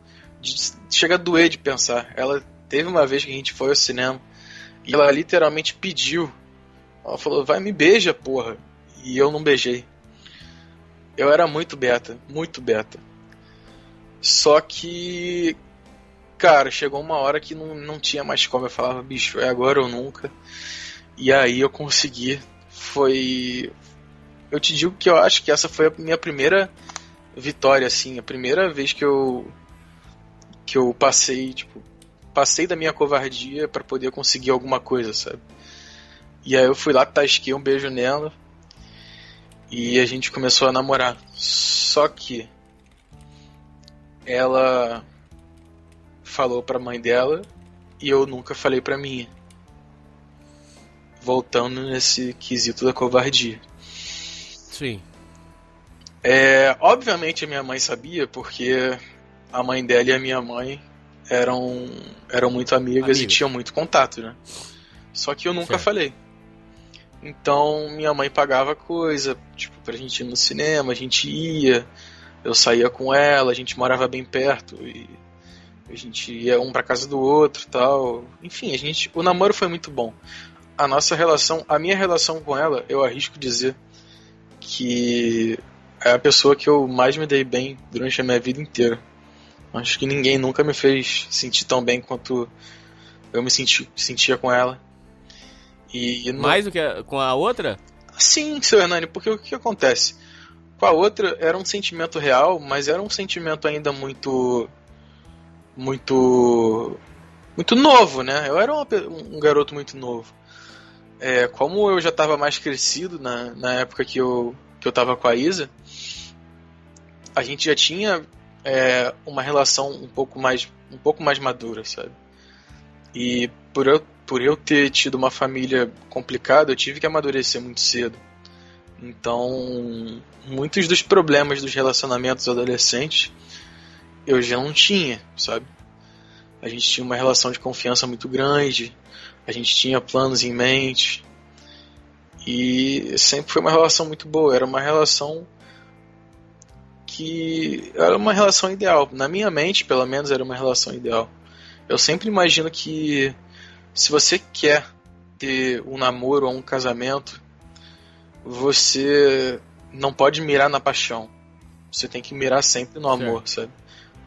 Chega a doer de pensar. Ela teve uma vez que a gente foi ao cinema e ela literalmente pediu. Ela falou, vai, me beija, porra. E eu não beijei. Eu era muito beta, muito beta. Só que, cara, chegou uma hora que não tinha mais como. Eu falava, bicho, é agora ou nunca. E aí eu consegui. Eu te digo que eu acho que essa foi a minha primeira vitória, assim. A primeira vez que eu passei, tipo, passei da minha covardia pra poder conseguir alguma coisa, sabe? E aí eu fui lá, tasquei um beijo nela e a gente começou a namorar. Só que ela falou pra mãe dela e eu nunca falei pra minha. Voltando nesse quesito da covardia. Sim. Obviamente a minha mãe sabia, porque a mãe dela e a minha mãe eram muito amigas e tinham muito contato, né? Só que eu nunca falei. Então minha mãe pagava coisa, tipo, pra gente ir no cinema, a gente ia, eu saía com ela, a gente morava bem perto e a gente ia um pra casa do outro e tal. Enfim, o namoro foi muito bom. A minha relação com ela, eu arrisco dizer que é a pessoa que eu mais me dei bem durante a minha vida inteira. Acho que ninguém nunca me fez sentir tão bem quanto eu me sentia com ela. Mais do que com a outra? Sim, seu Hernani, porque o que acontece? Com a outra era um sentimento real, mas era um sentimento ainda muito novo, né? Eu era um garoto muito novo. Como eu já estava mais crescido na época que eu estava com a Isa, a gente já tinha uma relação um pouco mais madura, sabe? E por eu ter tido uma família complicada, eu tive que amadurecer muito cedo. Então, muitos dos problemas dos relacionamentos adolescentes eu já não tinha, sabe? A gente tinha uma relação de confiança muito grande, a gente tinha planos em mente e sempre foi uma relação muito boa. Era uma relação ideal. Na minha mente, pelo menos, era uma relação ideal. Eu sempre imagino que se você quer ter um namoro ou um casamento, você não pode mirar na paixão. Você tem que mirar sempre no amor, sabe?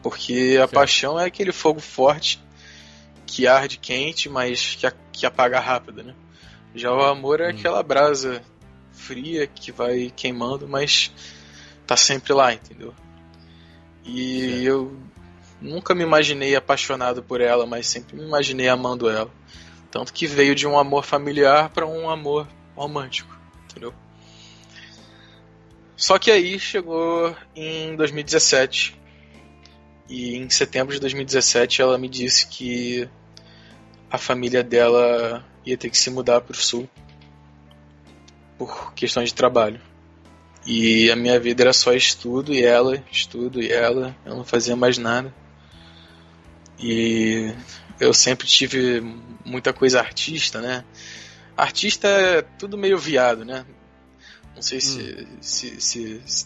Porque a paixão é aquele fogo forte que arde quente, mas que apaga rápido, né? Já o amor é aquela brasa fria que vai queimando, mas tá sempre lá, entendeu? E eu nunca me imaginei apaixonado por ela, mas sempre me imaginei amando ela. Tanto que veio de um amor familiar para um amor romântico, entendeu? Só que aí chegou em 2017 e em setembro de 2017 ela me disse que a família dela ia ter que se mudar para o sul por questões de trabalho. E a minha vida era só estudo e ela, eu não fazia mais nada. E eu sempre tive muita coisa artista, né? Artista é tudo meio viado, né? Não sei se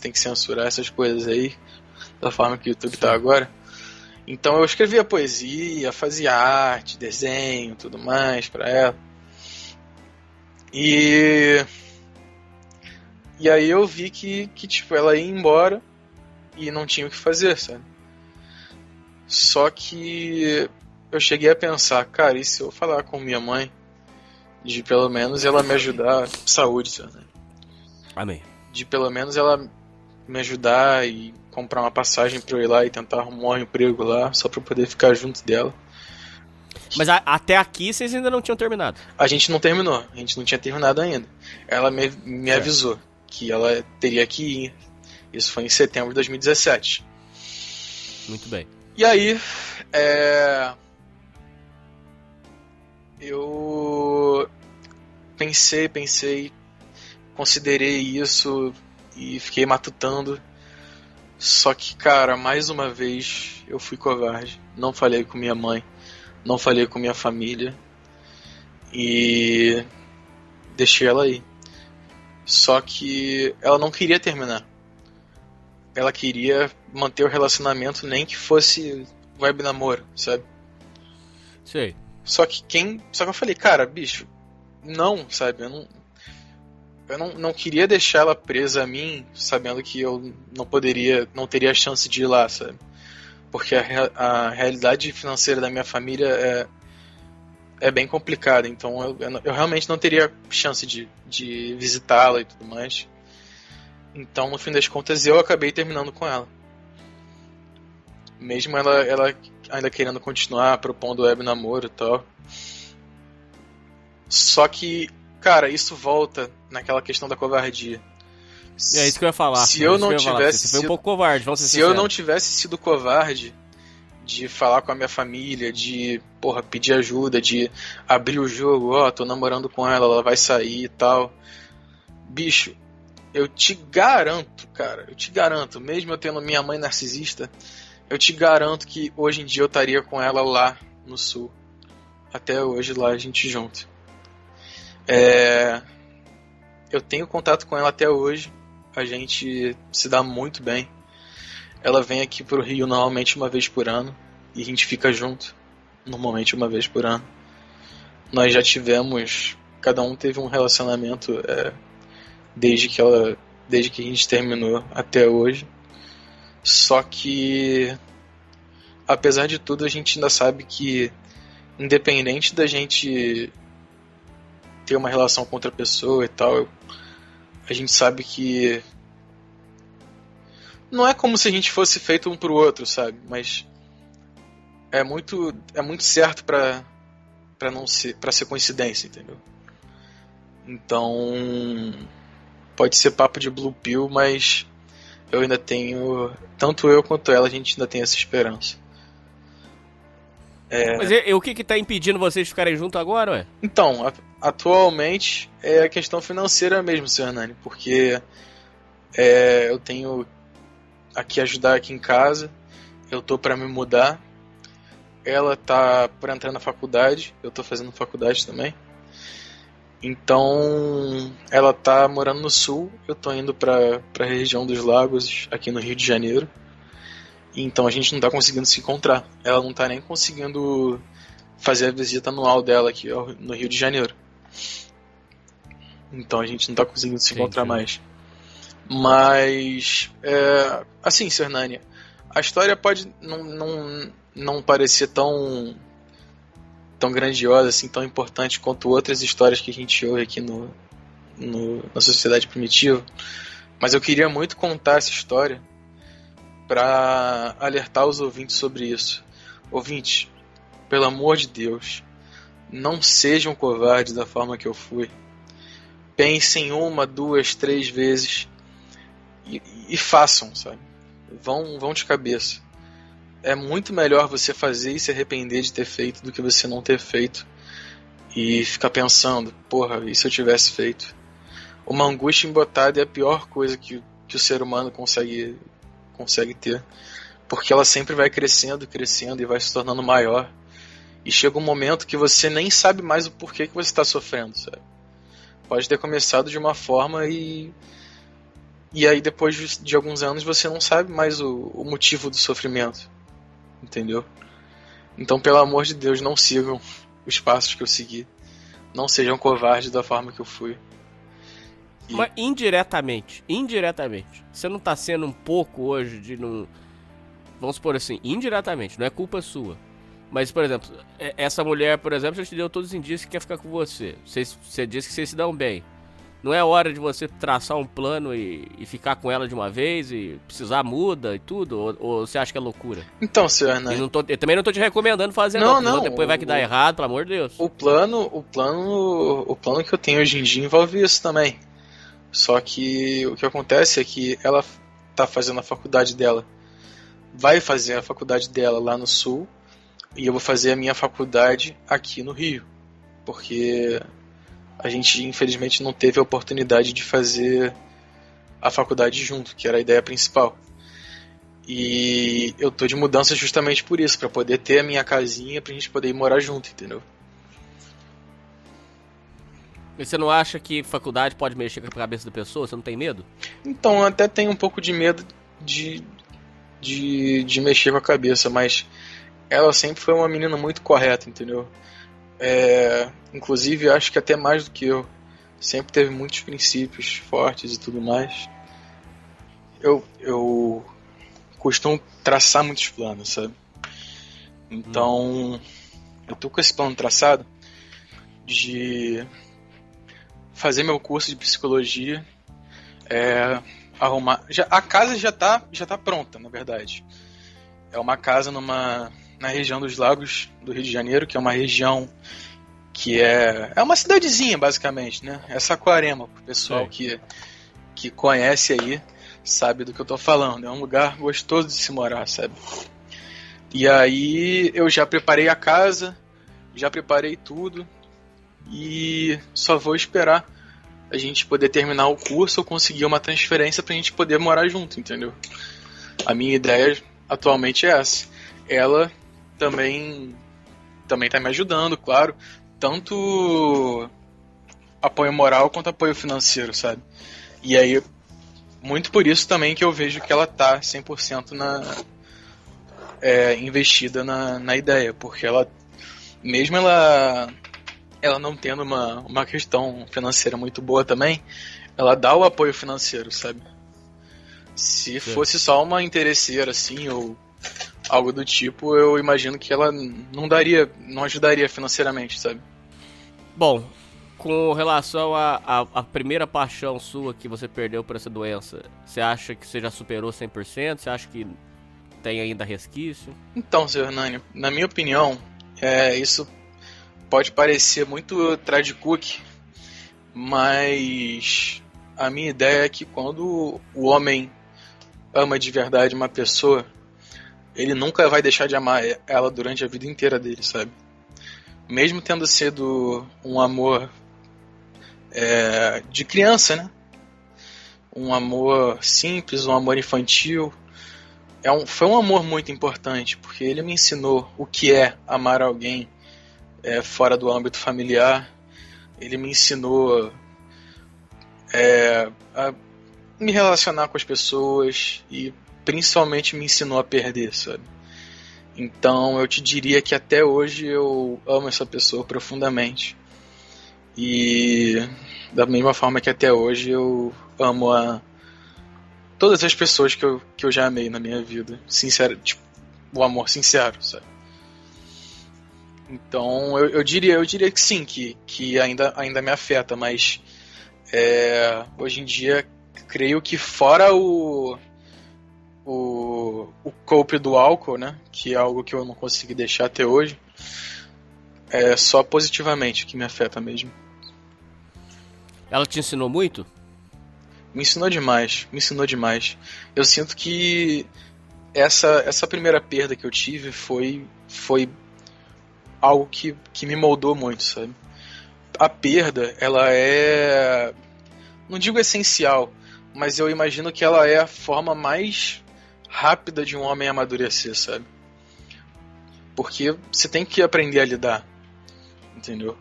tem que censurar essas coisas aí, da forma que o YouTube tá agora. Então eu escrevia poesia, fazia arte, desenho, tudo mais pra ela. E aí eu vi que tipo, ela ia embora e não tinha o que fazer, sabe? Só que eu cheguei a pensar, cara, e se eu falar com minha mãe, de pelo menos ela me ajudar, saúde, senhor, né? Amém. De pelo menos ela me ajudar e comprar uma passagem pra eu ir lá e tentar arrumar um emprego lá, só pra eu poder ficar junto dela. Mas até aqui vocês ainda não tinham terminado? A gente não terminou, a gente não tinha terminado ainda. Ela me avisou que ela teria que ir. Isso foi em setembro de 2017. Muito bem. E aí, eu pensei, considerei isso e fiquei matutando. Só que, cara, mais uma vez eu fui covarde. Não falei com minha mãe, não falei com minha família e deixei ela aí. Só que ela não queria terminar. Ela queria manter o relacionamento, nem que fosse web namoro, sabe? Sei. Só que eu falei, cara, bicho, não, sabe? Eu não queria deixar ela presa a mim, sabendo que eu não teria chance de ir lá, sabe? Porque a realidade financeira da minha família é bem complicada, então eu realmente não teria chance de visitá-la e tudo mais. Então, no fim das contas, eu acabei terminando com ela. Mesmo ela ainda querendo continuar, propondo web namoro e tal. Só que, cara, isso volta naquela questão da covardia. É isso que eu ia falar. Se eu não tivesse Você foi um pouco covarde, vamos ser Se sinceros. eu não tivesse sido covarde de falar com a minha família, de, pedir ajuda, de abrir o jogo, tô namorando com ela, ela vai sair e tal. Bicho, eu te garanto, cara, mesmo eu tendo minha mãe narcisista, eu te garanto que hoje em dia eu estaria com ela lá no sul. Até hoje lá a gente junto. Eu tenho contato com ela até hoje. A gente se dá muito bem. Ela vem aqui pro Rio normalmente uma vez por ano. E a gente fica junto. Normalmente uma vez por ano. Nós já tivemos... Cada um teve um relacionamento desde que a gente terminou até hoje. Só que... Apesar de tudo, a gente ainda sabe que... Independente da gente ter uma relação com outra pessoa e tal... A gente sabe que não é como se a gente fosse feito um pro outro, sabe? Mas é muito certo pra ser coincidência, entendeu? Então pode ser papo de blue pill, mas eu ainda tenho, tanto eu quanto ela, a gente ainda tem essa esperança. Mas o que tá impedindo vocês de ficarem juntos agora, ué? Então, atualmente é a questão financeira mesmo, seu Hernani, porque eu tenho que ajudar aqui em casa, eu tô pra me mudar, ela tá pra entrar na faculdade, eu tô fazendo faculdade também, então ela tá morando no sul, eu tô indo pra região dos lagos, aqui no Rio de Janeiro. Então a gente não tá conseguindo se encontrar. Ela não tá nem conseguindo fazer a visita anual dela aqui no Rio de Janeiro. Então a gente não tá conseguindo se encontrar mais. Mas, assim, Sr. Hernani, a história pode não parecer tão grandiosa, assim, tão importante quanto outras histórias que a gente ouve aqui na sociedade primitiva. Mas eu queria muito contar essa história para alertar os ouvintes sobre isso. Ouvintes, pelo amor de Deus, não sejam covardes da forma que eu fui. Pensem 1, 2, 3 vezes e façam, sabe? Vão de cabeça. É muito melhor você fazer e se arrepender de ter feito do que você não ter feito e ficar pensando, porra, e se eu tivesse feito? uma angústia embotada é a pior coisa que o ser humano consegue ter. Porque ela sempre vai crescendo e vai se tornando maior. E chega um momento que você nem sabe mais o porquê que você está sofrendo, sabe? Pode ter começado de uma forma e aí depois de alguns anos você não sabe mais o motivo do sofrimento. Entendeu? Então, pelo amor de Deus, não sigam os passos que eu segui. Não sejam covardes da forma que eu fui. Mas indiretamente, você não tá sendo um pouco hoje de não... Vamos supor assim, indiretamente, não é culpa sua. Mas, por exemplo, essa mulher, por exemplo, já te deu todos os indícios que quer ficar com você. Você disse que vocês se dão bem. Não é hora de você traçar um plano e ficar com ela de uma vez e precisar muda e tudo? Ou você acha que é loucura? Então, senhor Hernani... Eu também não tô te recomendando fazer não. Depois vai que dá errado, pelo amor de Deus. O plano que eu tenho hoje em dia envolve isso também. Só que o que acontece é que ela tá fazendo a faculdade dela. Vai fazer a faculdade dela lá no Sul. E eu vou fazer a minha faculdade aqui no Rio. Porque a gente, infelizmente, não teve a oportunidade de fazer a faculdade junto, que era a ideia principal. E eu tô de mudança justamente por isso, pra poder ter a minha casinha, pra gente poder ir morar junto, entendeu? E você não acha que faculdade pode mexer com a cabeça da pessoa? Você não tem medo? Então, eu até tenho um pouco de medo de mexer com a cabeça, mas ela sempre foi uma menina muito correta, entendeu? Inclusive, acho que até mais do que eu. Sempre teve muitos princípios fortes e tudo mais. Eu costumo traçar muitos planos, sabe? Então, eu tô com esse plano traçado de fazer meu curso de psicologia, arrumar... a casa já tá pronta, na verdade. É uma casa na região dos Lagos do Rio de Janeiro, que é uma região que é uma cidadezinha, basicamente, né? É Saquarema, pro pessoal que conhece aí, sabe do que eu tô falando. É um lugar gostoso de se morar, sabe? E aí eu já preparei a casa, já preparei tudo, e só vou esperar a gente poder terminar o curso ou conseguir uma transferência pra gente poder morar junto, entendeu? A minha ideia atualmente é essa. Ela também tá me ajudando, claro, tanto apoio moral quanto apoio financeiro, sabe? E aí, muito por isso também que eu vejo que ela tá 100% investida na ideia, porque ela, mesmo ela não tendo uma questão financeira muito boa também, ela dá o apoio financeiro, sabe? Se fosse só uma interesseira assim, ou algo do tipo, eu imagino que ela não ajudaria financeiramente, sabe? Bom, com relação à primeira paixão sua que você perdeu por essa doença, você acha que você já superou 100%? Você acha que tem ainda resquício? Então, senhor Hernani, na minha opinião, isso pode parecer muito tragicook, mas a minha ideia é que quando o homem ama de verdade uma pessoa, ele nunca vai deixar de amar ela durante a vida inteira dele, sabe? Mesmo tendo sido um amor de criança, né? Um amor simples, um amor infantil. Foi um amor muito importante, porque ele me ensinou o que é amar alguém fora do âmbito familiar. Ele me ensinou a me relacionar com as pessoas e principalmente me ensinou a perder, sabe? Então eu te diria que até hoje eu amo essa pessoa profundamente. E da mesma forma que até hoje eu amo todas as pessoas que eu já amei na minha vida. Sincero, tipo, o amor sincero, sabe? Então eu diria que sim, que ainda me afeta, mas hoje em dia creio que fora o cope do álcool, né, que é algo que eu não consegui deixar até hoje, é só positivamente que me afeta mesmo. Ela te ensinou muito? Me ensinou demais. Eu sinto que essa primeira perda que eu tive foi algo que me moldou muito, sabe? A perda, ela é não digo essencial, mas eu imagino que ela é a forma mais rápida de um homem amadurecer, sabe? Porque você tem que aprender a lidar, entendeu?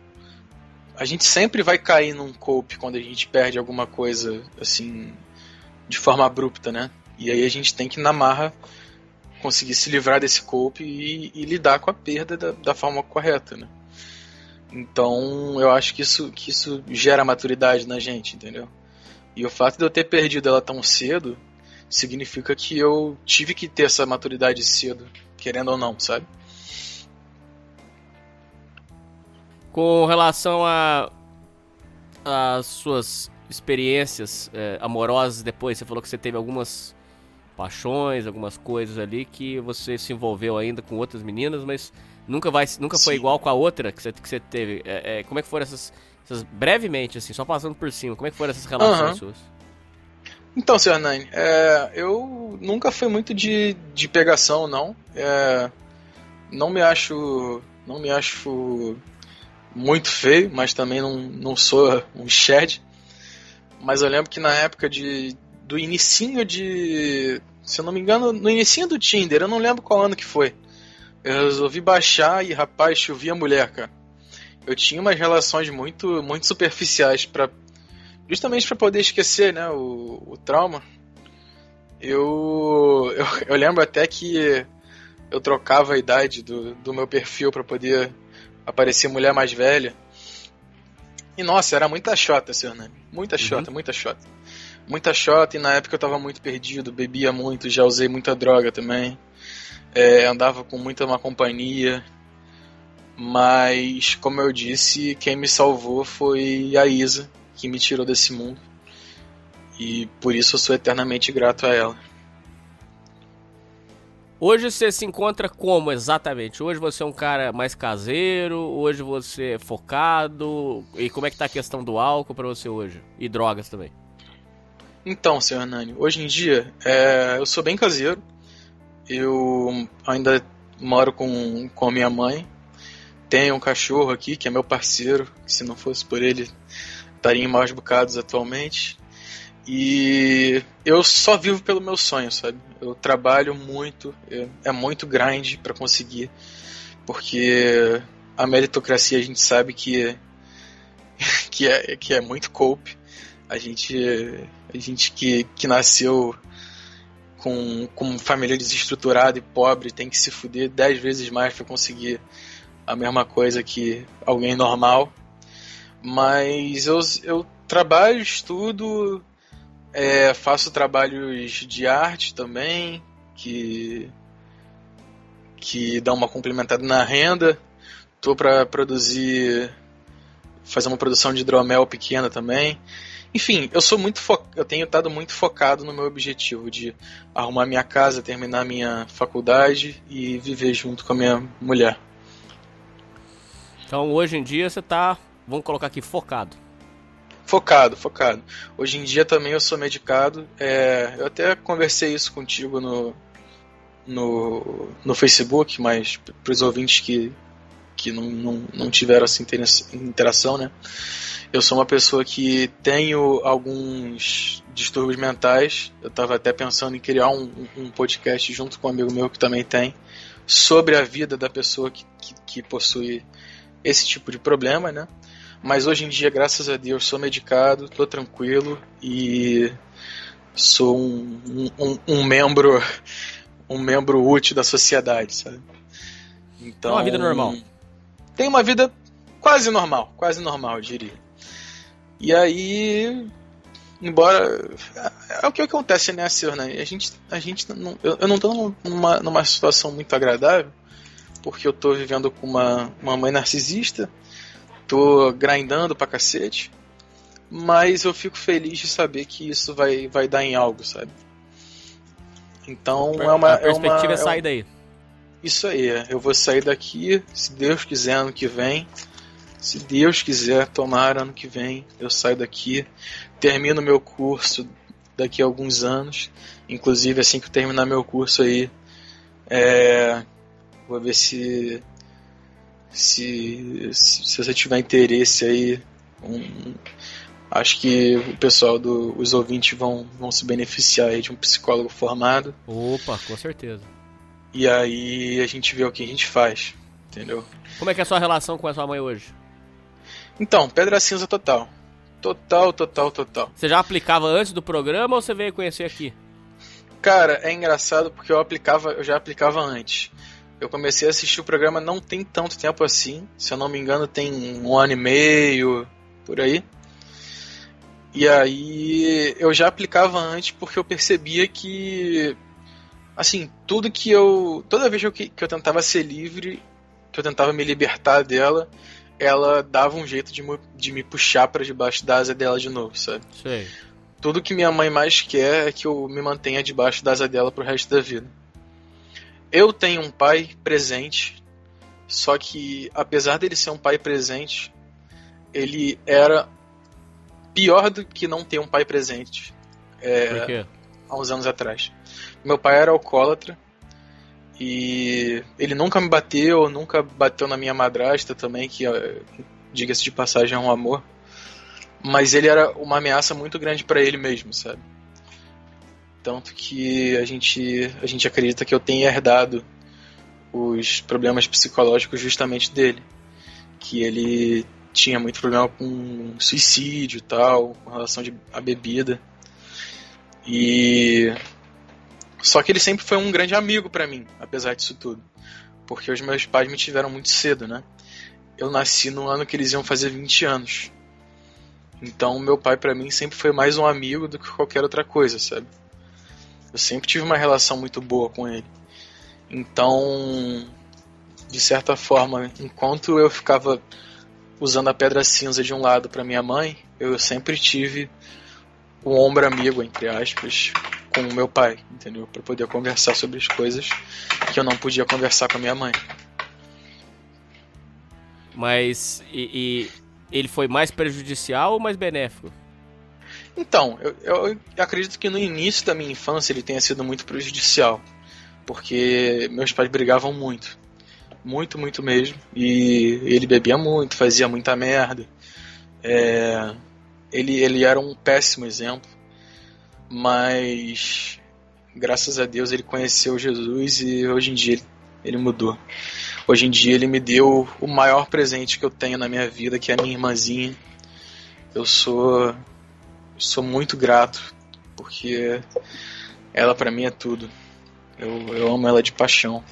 A gente sempre vai cair num cope quando a gente perde alguma coisa, assim, de forma abrupta, né? E aí a gente tem que, na marra, conseguir se livrar desse cope e lidar com a perda da forma correta, né? Então, eu acho que isso gera maturidade na gente, entendeu? E o fato de eu ter perdido ela tão cedo significa que eu tive que ter essa maturidade cedo, querendo ou não, sabe? Com relação às suas experiências amorosas depois, você falou que você teve algumas paixões, algumas coisas ali que você se envolveu ainda com outras meninas, mas nunca foi igual com a outra que você teve. Como é que foram essas brevemente, assim, só passando por cima, como é que foram essas relações suas? Então, Sr. Hernani, eu nunca fui muito de pegação, não. Não me acho muito feio, mas também não sou um shed. Mas eu lembro que na época do inicinho se eu não me engano, no inicinho do Tinder, eu não lembro qual ano que foi, eu resolvi baixar e, rapaz, chovia mulher, cara. Eu tinha umas relações muito, muito superficiais justamente para poder esquecer, né, o trauma. Eu lembro até que eu trocava a idade do meu perfil para poder aparecer mulher mais velha. E nossa, era muita xota, Sr. Hernani. Muita xota, muita xota. Muita xota, e na época eu tava muito perdido, bebia muito, já usei muita droga também. Andava com muita má companhia. Mas, como eu disse, quem me salvou foi a Isa, que me tirou desse mundo. E por isso eu sou eternamente grato a ela. Hoje você se encontra como exatamente? Hoje você é um cara mais caseiro? Hoje você é focado? E como é que tá a questão do álcool pra você hoje? E drogas também? Então, Sr. Hernani, hoje em dia eu sou bem caseiro. Eu ainda moro com a minha mãe. Tenho um cachorro aqui que é meu parceiro. Se não fosse por ele, estaria em maus bocados atualmente. E eu só vivo pelo meu sonho, sabe? Eu trabalho muito, é muito grind pra conseguir, porque a meritocracia a gente sabe que é muito cope. A gente que nasceu com família desestruturada e pobre tem que se fuder 10 vezes mais pra conseguir a mesma coisa que alguém normal. Mas eu trabalho, estudo, faço trabalhos de arte também, que dá uma complementada na renda. Tô para fazer uma produção de hidromel pequena também. Enfim, eu tenho estado muito focado no meu objetivo de arrumar minha casa, terminar minha faculdade e viver junto com a minha mulher. Então hoje em dia você tá, vamos colocar aqui, focado. Focado. Hoje em dia também eu sou medicado. Eu até conversei isso contigo no Facebook, mas para os ouvintes que não tiveram essa interação, né? Eu sou uma pessoa que tenho alguns distúrbios mentais. Eu estava até pensando em criar um podcast junto com um amigo meu que também tem, sobre a vida da pessoa que possui esse tipo de problema, né? Mas hoje em dia, graças a Deus, sou medicado, tô tranquilo e sou um membro útil da sociedade, sabe? Então, uma vida normal. Tem uma vida quase normal, eu diria. E aí, embora é o que acontece, né, senhor, né? Eu não tô numa situação muito agradável, porque eu tô vivendo com uma mãe narcisista. Tô grindando pra cacete, mas eu fico feliz de saber que isso vai dar em algo, sabe? Então a perspectiva é sair daí. Isso aí, eu vou sair daqui, se Deus quiser, ano que vem. Se Deus quiser, tomara, ano que vem eu saio daqui, termino meu curso daqui a alguns anos. Inclusive, assim que eu terminar meu curso aí, vou ver se você tiver interesse aí, Acho que o pessoal, os ouvintes vão se beneficiar aí de um psicólogo formado. Opa, com certeza. E aí a gente vê o que a gente faz, entendeu? Como é que é a sua relação com a sua mãe hoje? Então, pedra cinza total. Total. Você já aplicava antes do programa ou você veio conhecer aqui? Cara, é engraçado porque eu já aplicava antes. Eu comecei a assistir o programa não tem tanto tempo assim. Se eu não me engano, tem 1 ano e meio, por aí. E aí eu já aplicava antes porque eu percebia que, assim, toda vez que eu tentava ser livre, que eu tentava me libertar dela, ela dava um jeito de me puxar para debaixo da asa dela de novo, sabe? Sei. Tudo que minha mãe mais quer é que eu me mantenha debaixo da asa dela pro resto da vida. Eu tenho um pai presente, só que apesar dele ser um pai presente, ele era pior do que não ter um pai presente. Por quê? Há uns anos atrás. Meu pai era alcoólatra e ele nunca me bateu, nunca bateu na minha madrasta também, que, diga-se de passagem, é um amor. Mas ele era uma ameaça muito grande para ele mesmo, sabe? Tanto que a gente acredita que eu tenha herdado os problemas psicológicos justamente dele. Que ele tinha muito problema com suicídio e tal, com relação à bebida. Só que ele sempre foi um grande amigo pra mim, apesar disso tudo. Porque os meus pais me tiveram muito cedo, né? Eu nasci no ano que eles iam fazer 20 anos. Então meu pai pra mim sempre foi mais um amigo do que qualquer outra coisa, sabe? Eu sempre tive uma relação muito boa com ele. Então, de certa forma, enquanto eu ficava usando a pedra cinza de um lado para minha mãe, eu sempre tive um ombro amigo, entre aspas, com o meu pai, entendeu? Para poder conversar sobre as coisas que eu não podia conversar com a minha mãe. Mas ele foi mais prejudicial ou mais benéfico? Então, eu acredito que no início da minha infância ele tenha sido muito prejudicial, porque meus pais brigavam muito. Muito mesmo. E ele bebia muito, fazia muita merda. Ele era um péssimo exemplo. Mas graças a Deus ele conheceu Jesus e hoje em dia ele mudou. Hoje em dia ele me deu o maior presente que eu tenho na minha vida, que é a minha irmãzinha. Eu sou muito grato, porque ela pra mim é tudo. Eu amo ela de paixão.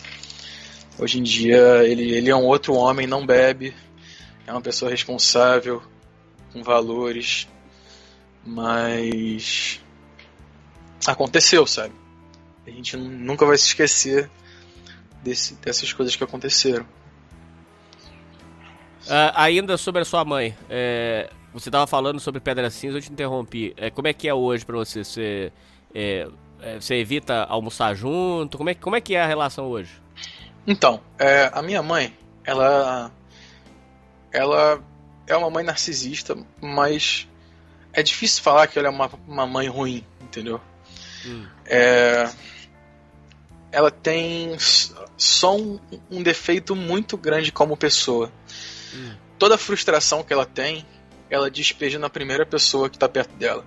Hoje em dia ele é um outro homem, não bebe, é uma pessoa responsável, com valores, mas aconteceu, sabe? A gente nunca vai se esquecer dessas coisas que aconteceram. Ainda sobre a sua mãe, você estava falando sobre Pedra Cinza, eu te interrompi. Como é que é hoje pra você? Você evita almoçar junto? Como é que é a relação hoje? Então, a minha mãe, ela é uma mãe narcisista, mas é difícil falar que ela é uma mãe ruim, entendeu? Ela tem só um defeito muito grande como pessoa. Toda a frustração que ela tem, ela despeja na primeira pessoa que está perto dela.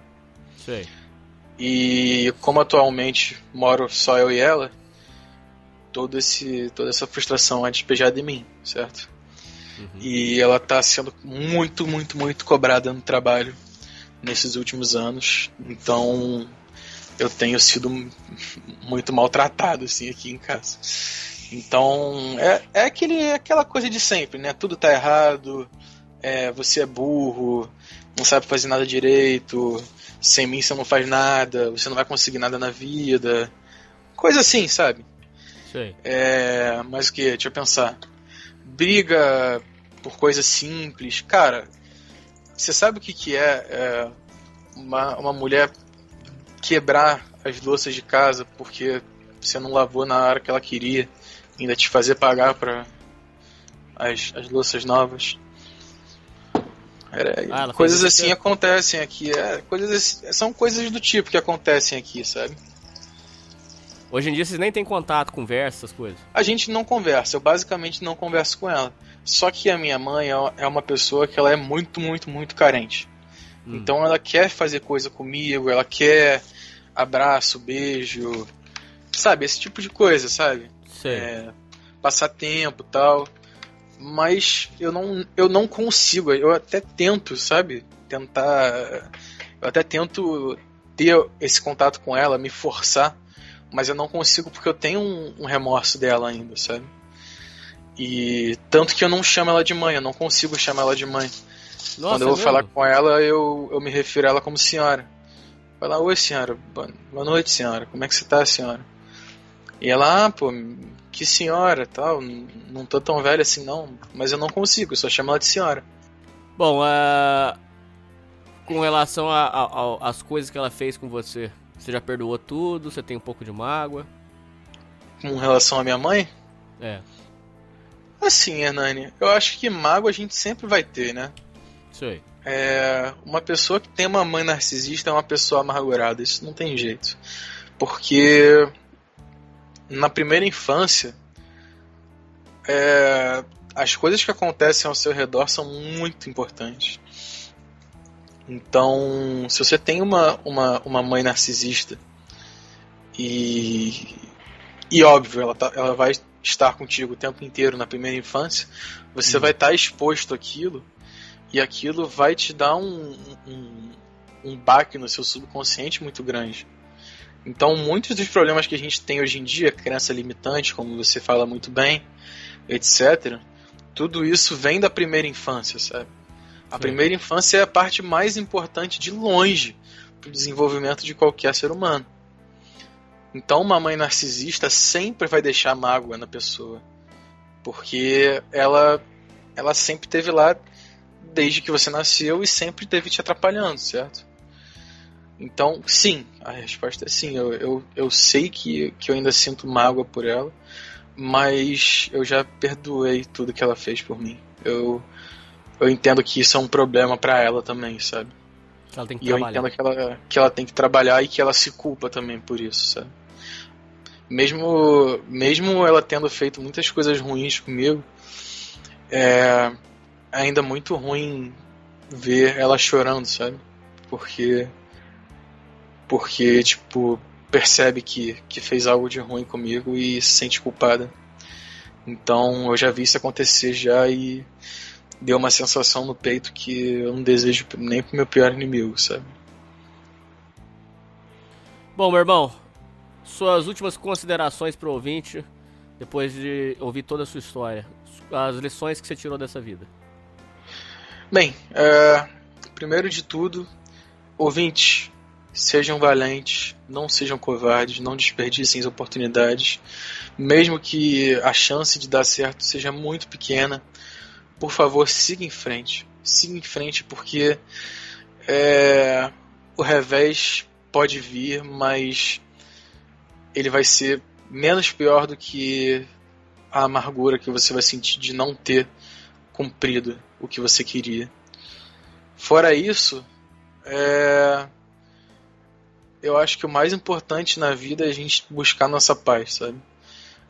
Sei. E como atualmente moro só eu e ela, toda essa frustração é despejada em mim, certo? E ela está sendo muito cobrada no trabalho nesses últimos anos. Então eu tenho sido muito maltratado assim aqui em casa. Então é aquela coisa de sempre, né? Tudo tá errado, você é burro, não sabe fazer nada direito, sem mim você não faz nada, você não vai conseguir nada na vida, coisa assim, sabe? Sei. Mas o que? Deixa eu pensar. Briga por coisas simples. Cara, você sabe o que é uma mulher quebrar as louças de casa porque você não lavou na hora que ela queria, ainda te fazer pagar para as louças novas? Coisas assim acontecem aqui. São coisas do tipo que acontecem aqui, sabe? Hoje em dia vocês nem têm contato, conversa, essas coisas? A gente não conversa, eu basicamente não converso com ela. Só que a minha mãe é uma pessoa que ela é muito carente. Então ela quer fazer coisa comigo, ela quer abraço, beijo, sabe? Esse tipo de coisa, sabe? Passar tempo e tal. Mas eu não consigo, eu até tento, sabe? Eu até tento ter esse contato com ela, me forçar, mas eu não consigo porque eu tenho um remorso dela ainda, sabe? E tanto que eu não chamo ela de mãe, eu não consigo chamar ela de mãe. Nossa, quando eu vou falar com ela, eu me refiro a ela como senhora. Falar, oi senhora, boa noite senhora, como é que você tá, senhora? E ela, pô, que senhora, tal, não tô tão velha assim não, mas eu não consigo, eu só chamo ela de senhora. Bom, com relação às coisas que ela fez com você, você já perdoou tudo? Você tem um pouco de mágoa? Com relação à minha mãe? É. Assim, Hernani, eu acho que mágoa a gente sempre vai ter, né? Isso aí. Uma pessoa que tem uma mãe narcisista é uma pessoa amargurada, isso não tem jeito. Porque na primeira infância, as coisas que acontecem ao seu redor são muito importantes. Então, se você tem uma mãe narcisista e óbvio, ela vai estar contigo o tempo inteiro na primeira infância, você vai estar exposto àquilo e aquilo vai te dar um baque no seu subconsciente muito grande. Então, muitos dos problemas que a gente tem hoje em dia, crença limitante, como você fala muito bem, etc., tudo isso vem da primeira infância, sabe? A primeira infância é a parte mais importante de longe para o desenvolvimento de qualquer ser humano. Então, uma mãe narcisista sempre vai deixar mágoa na pessoa, porque ela sempre esteve lá desde que você nasceu e sempre esteve te atrapalhando, certo? Então, sim, a resposta é sim. Eu sei que eu ainda sinto mágoa por ela, mas eu já perdoei tudo que ela fez por mim. Eu entendo que isso é um problema pra ela também, sabe? Ela tem que e trabalhar. eu entendo que ela tem que trabalhar e que ela se culpa também por isso, sabe? Mesmo ela tendo feito muitas coisas ruins comigo, é ainda muito ruim ver ela chorando, sabe? Porque tipo, percebe que fez algo de ruim comigo e se sente culpada. Então eu já vi isso acontecer já e deu uma sensação no peito que eu não desejo nem pro meu pior inimigo, sabe? Bom, meu irmão, suas últimas considerações pro ouvinte, depois de ouvir toda a sua história, as lições que você tirou dessa vida. Bem, primeiro de tudo, ouvintes, sejam valentes, não sejam covardes, não desperdicem as oportunidades, mesmo que a chance de dar certo seja muito pequena. Por favor, siga em frente porque o revés pode vir, mas ele vai ser menos pior do que a amargura que você vai sentir de não ter cumprido o que você queria. Fora isso, eu acho que o mais importante na vida é a gente buscar nossa paz, sabe?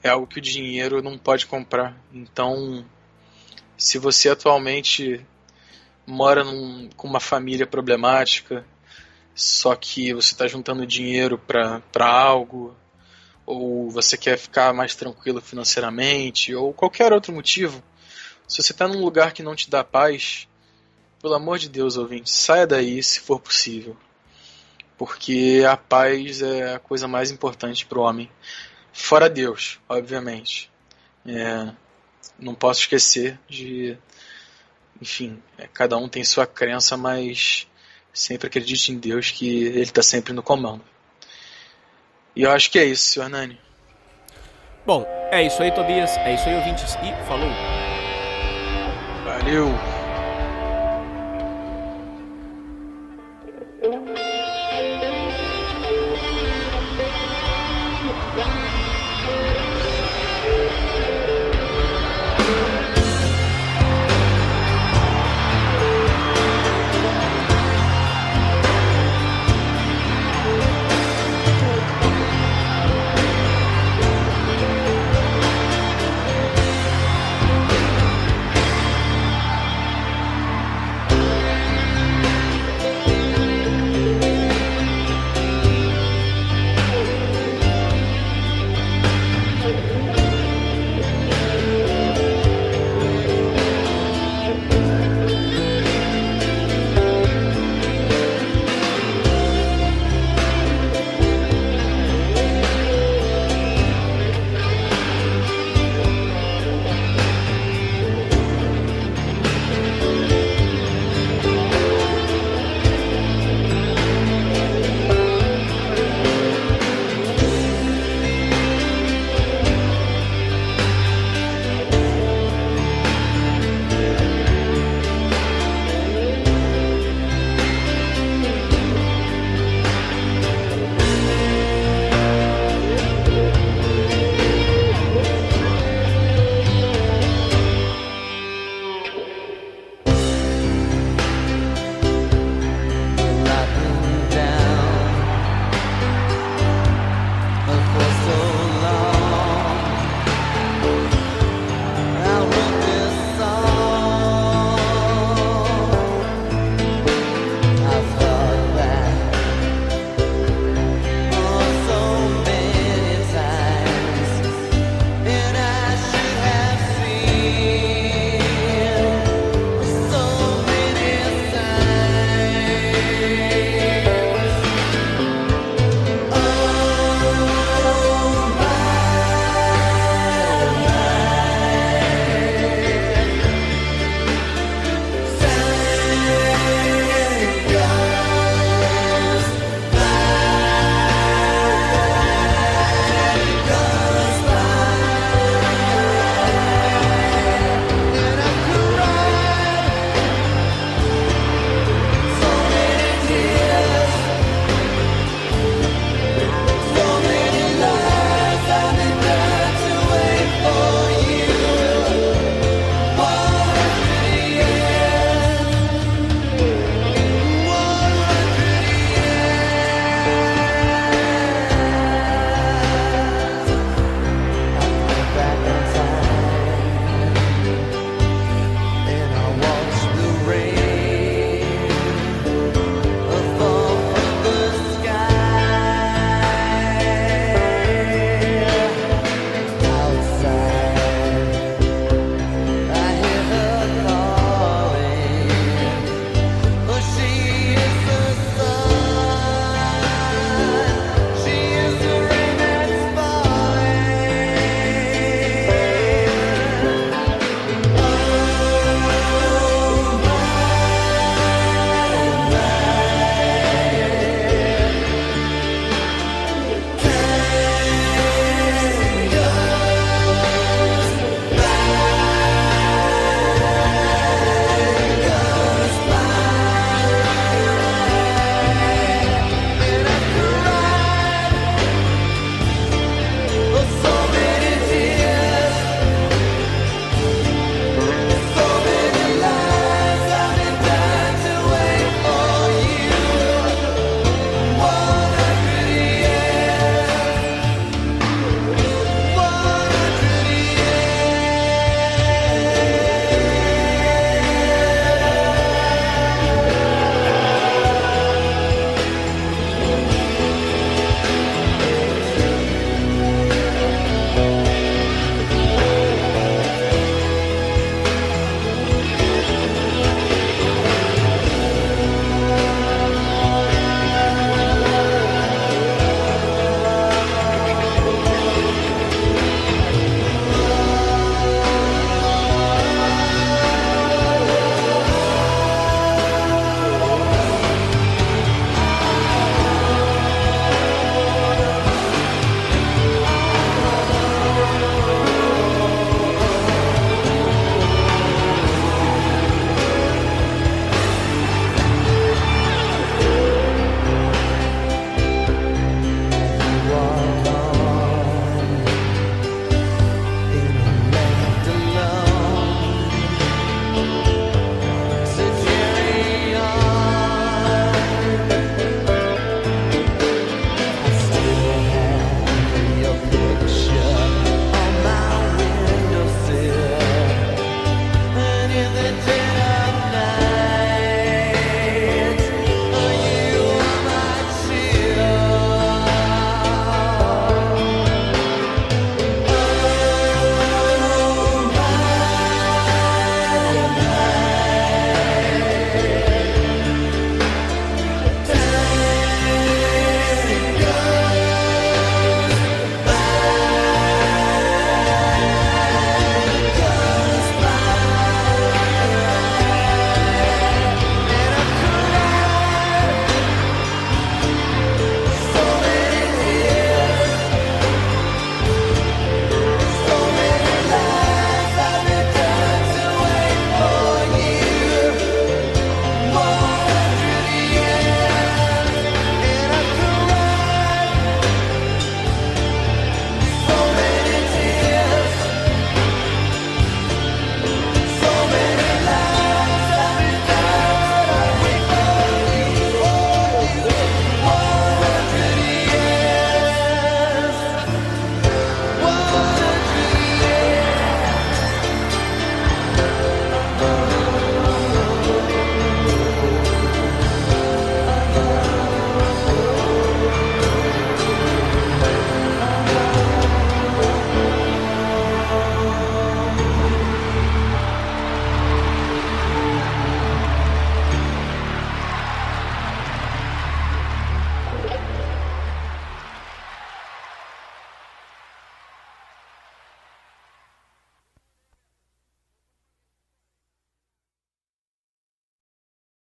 É algo que o dinheiro não pode comprar. Então, se você atualmente mora com uma família problemática, só que você está juntando dinheiro para algo, ou você quer ficar mais tranquilo financeiramente, ou qualquer outro motivo, se você está num lugar que não te dá paz, pelo amor de Deus, ouvinte, saia daí se for possível. Porque a paz é a coisa mais importante para o homem. Fora Deus, obviamente. Não posso esquecer de... Enfim, cada um tem sua crença, mas sempre acredite em Deus, que Ele está sempre no comando. E eu acho que é isso, senhor Hernani. Bom, é isso aí, Tobias. É isso aí, ouvintes. E falou! Valeu!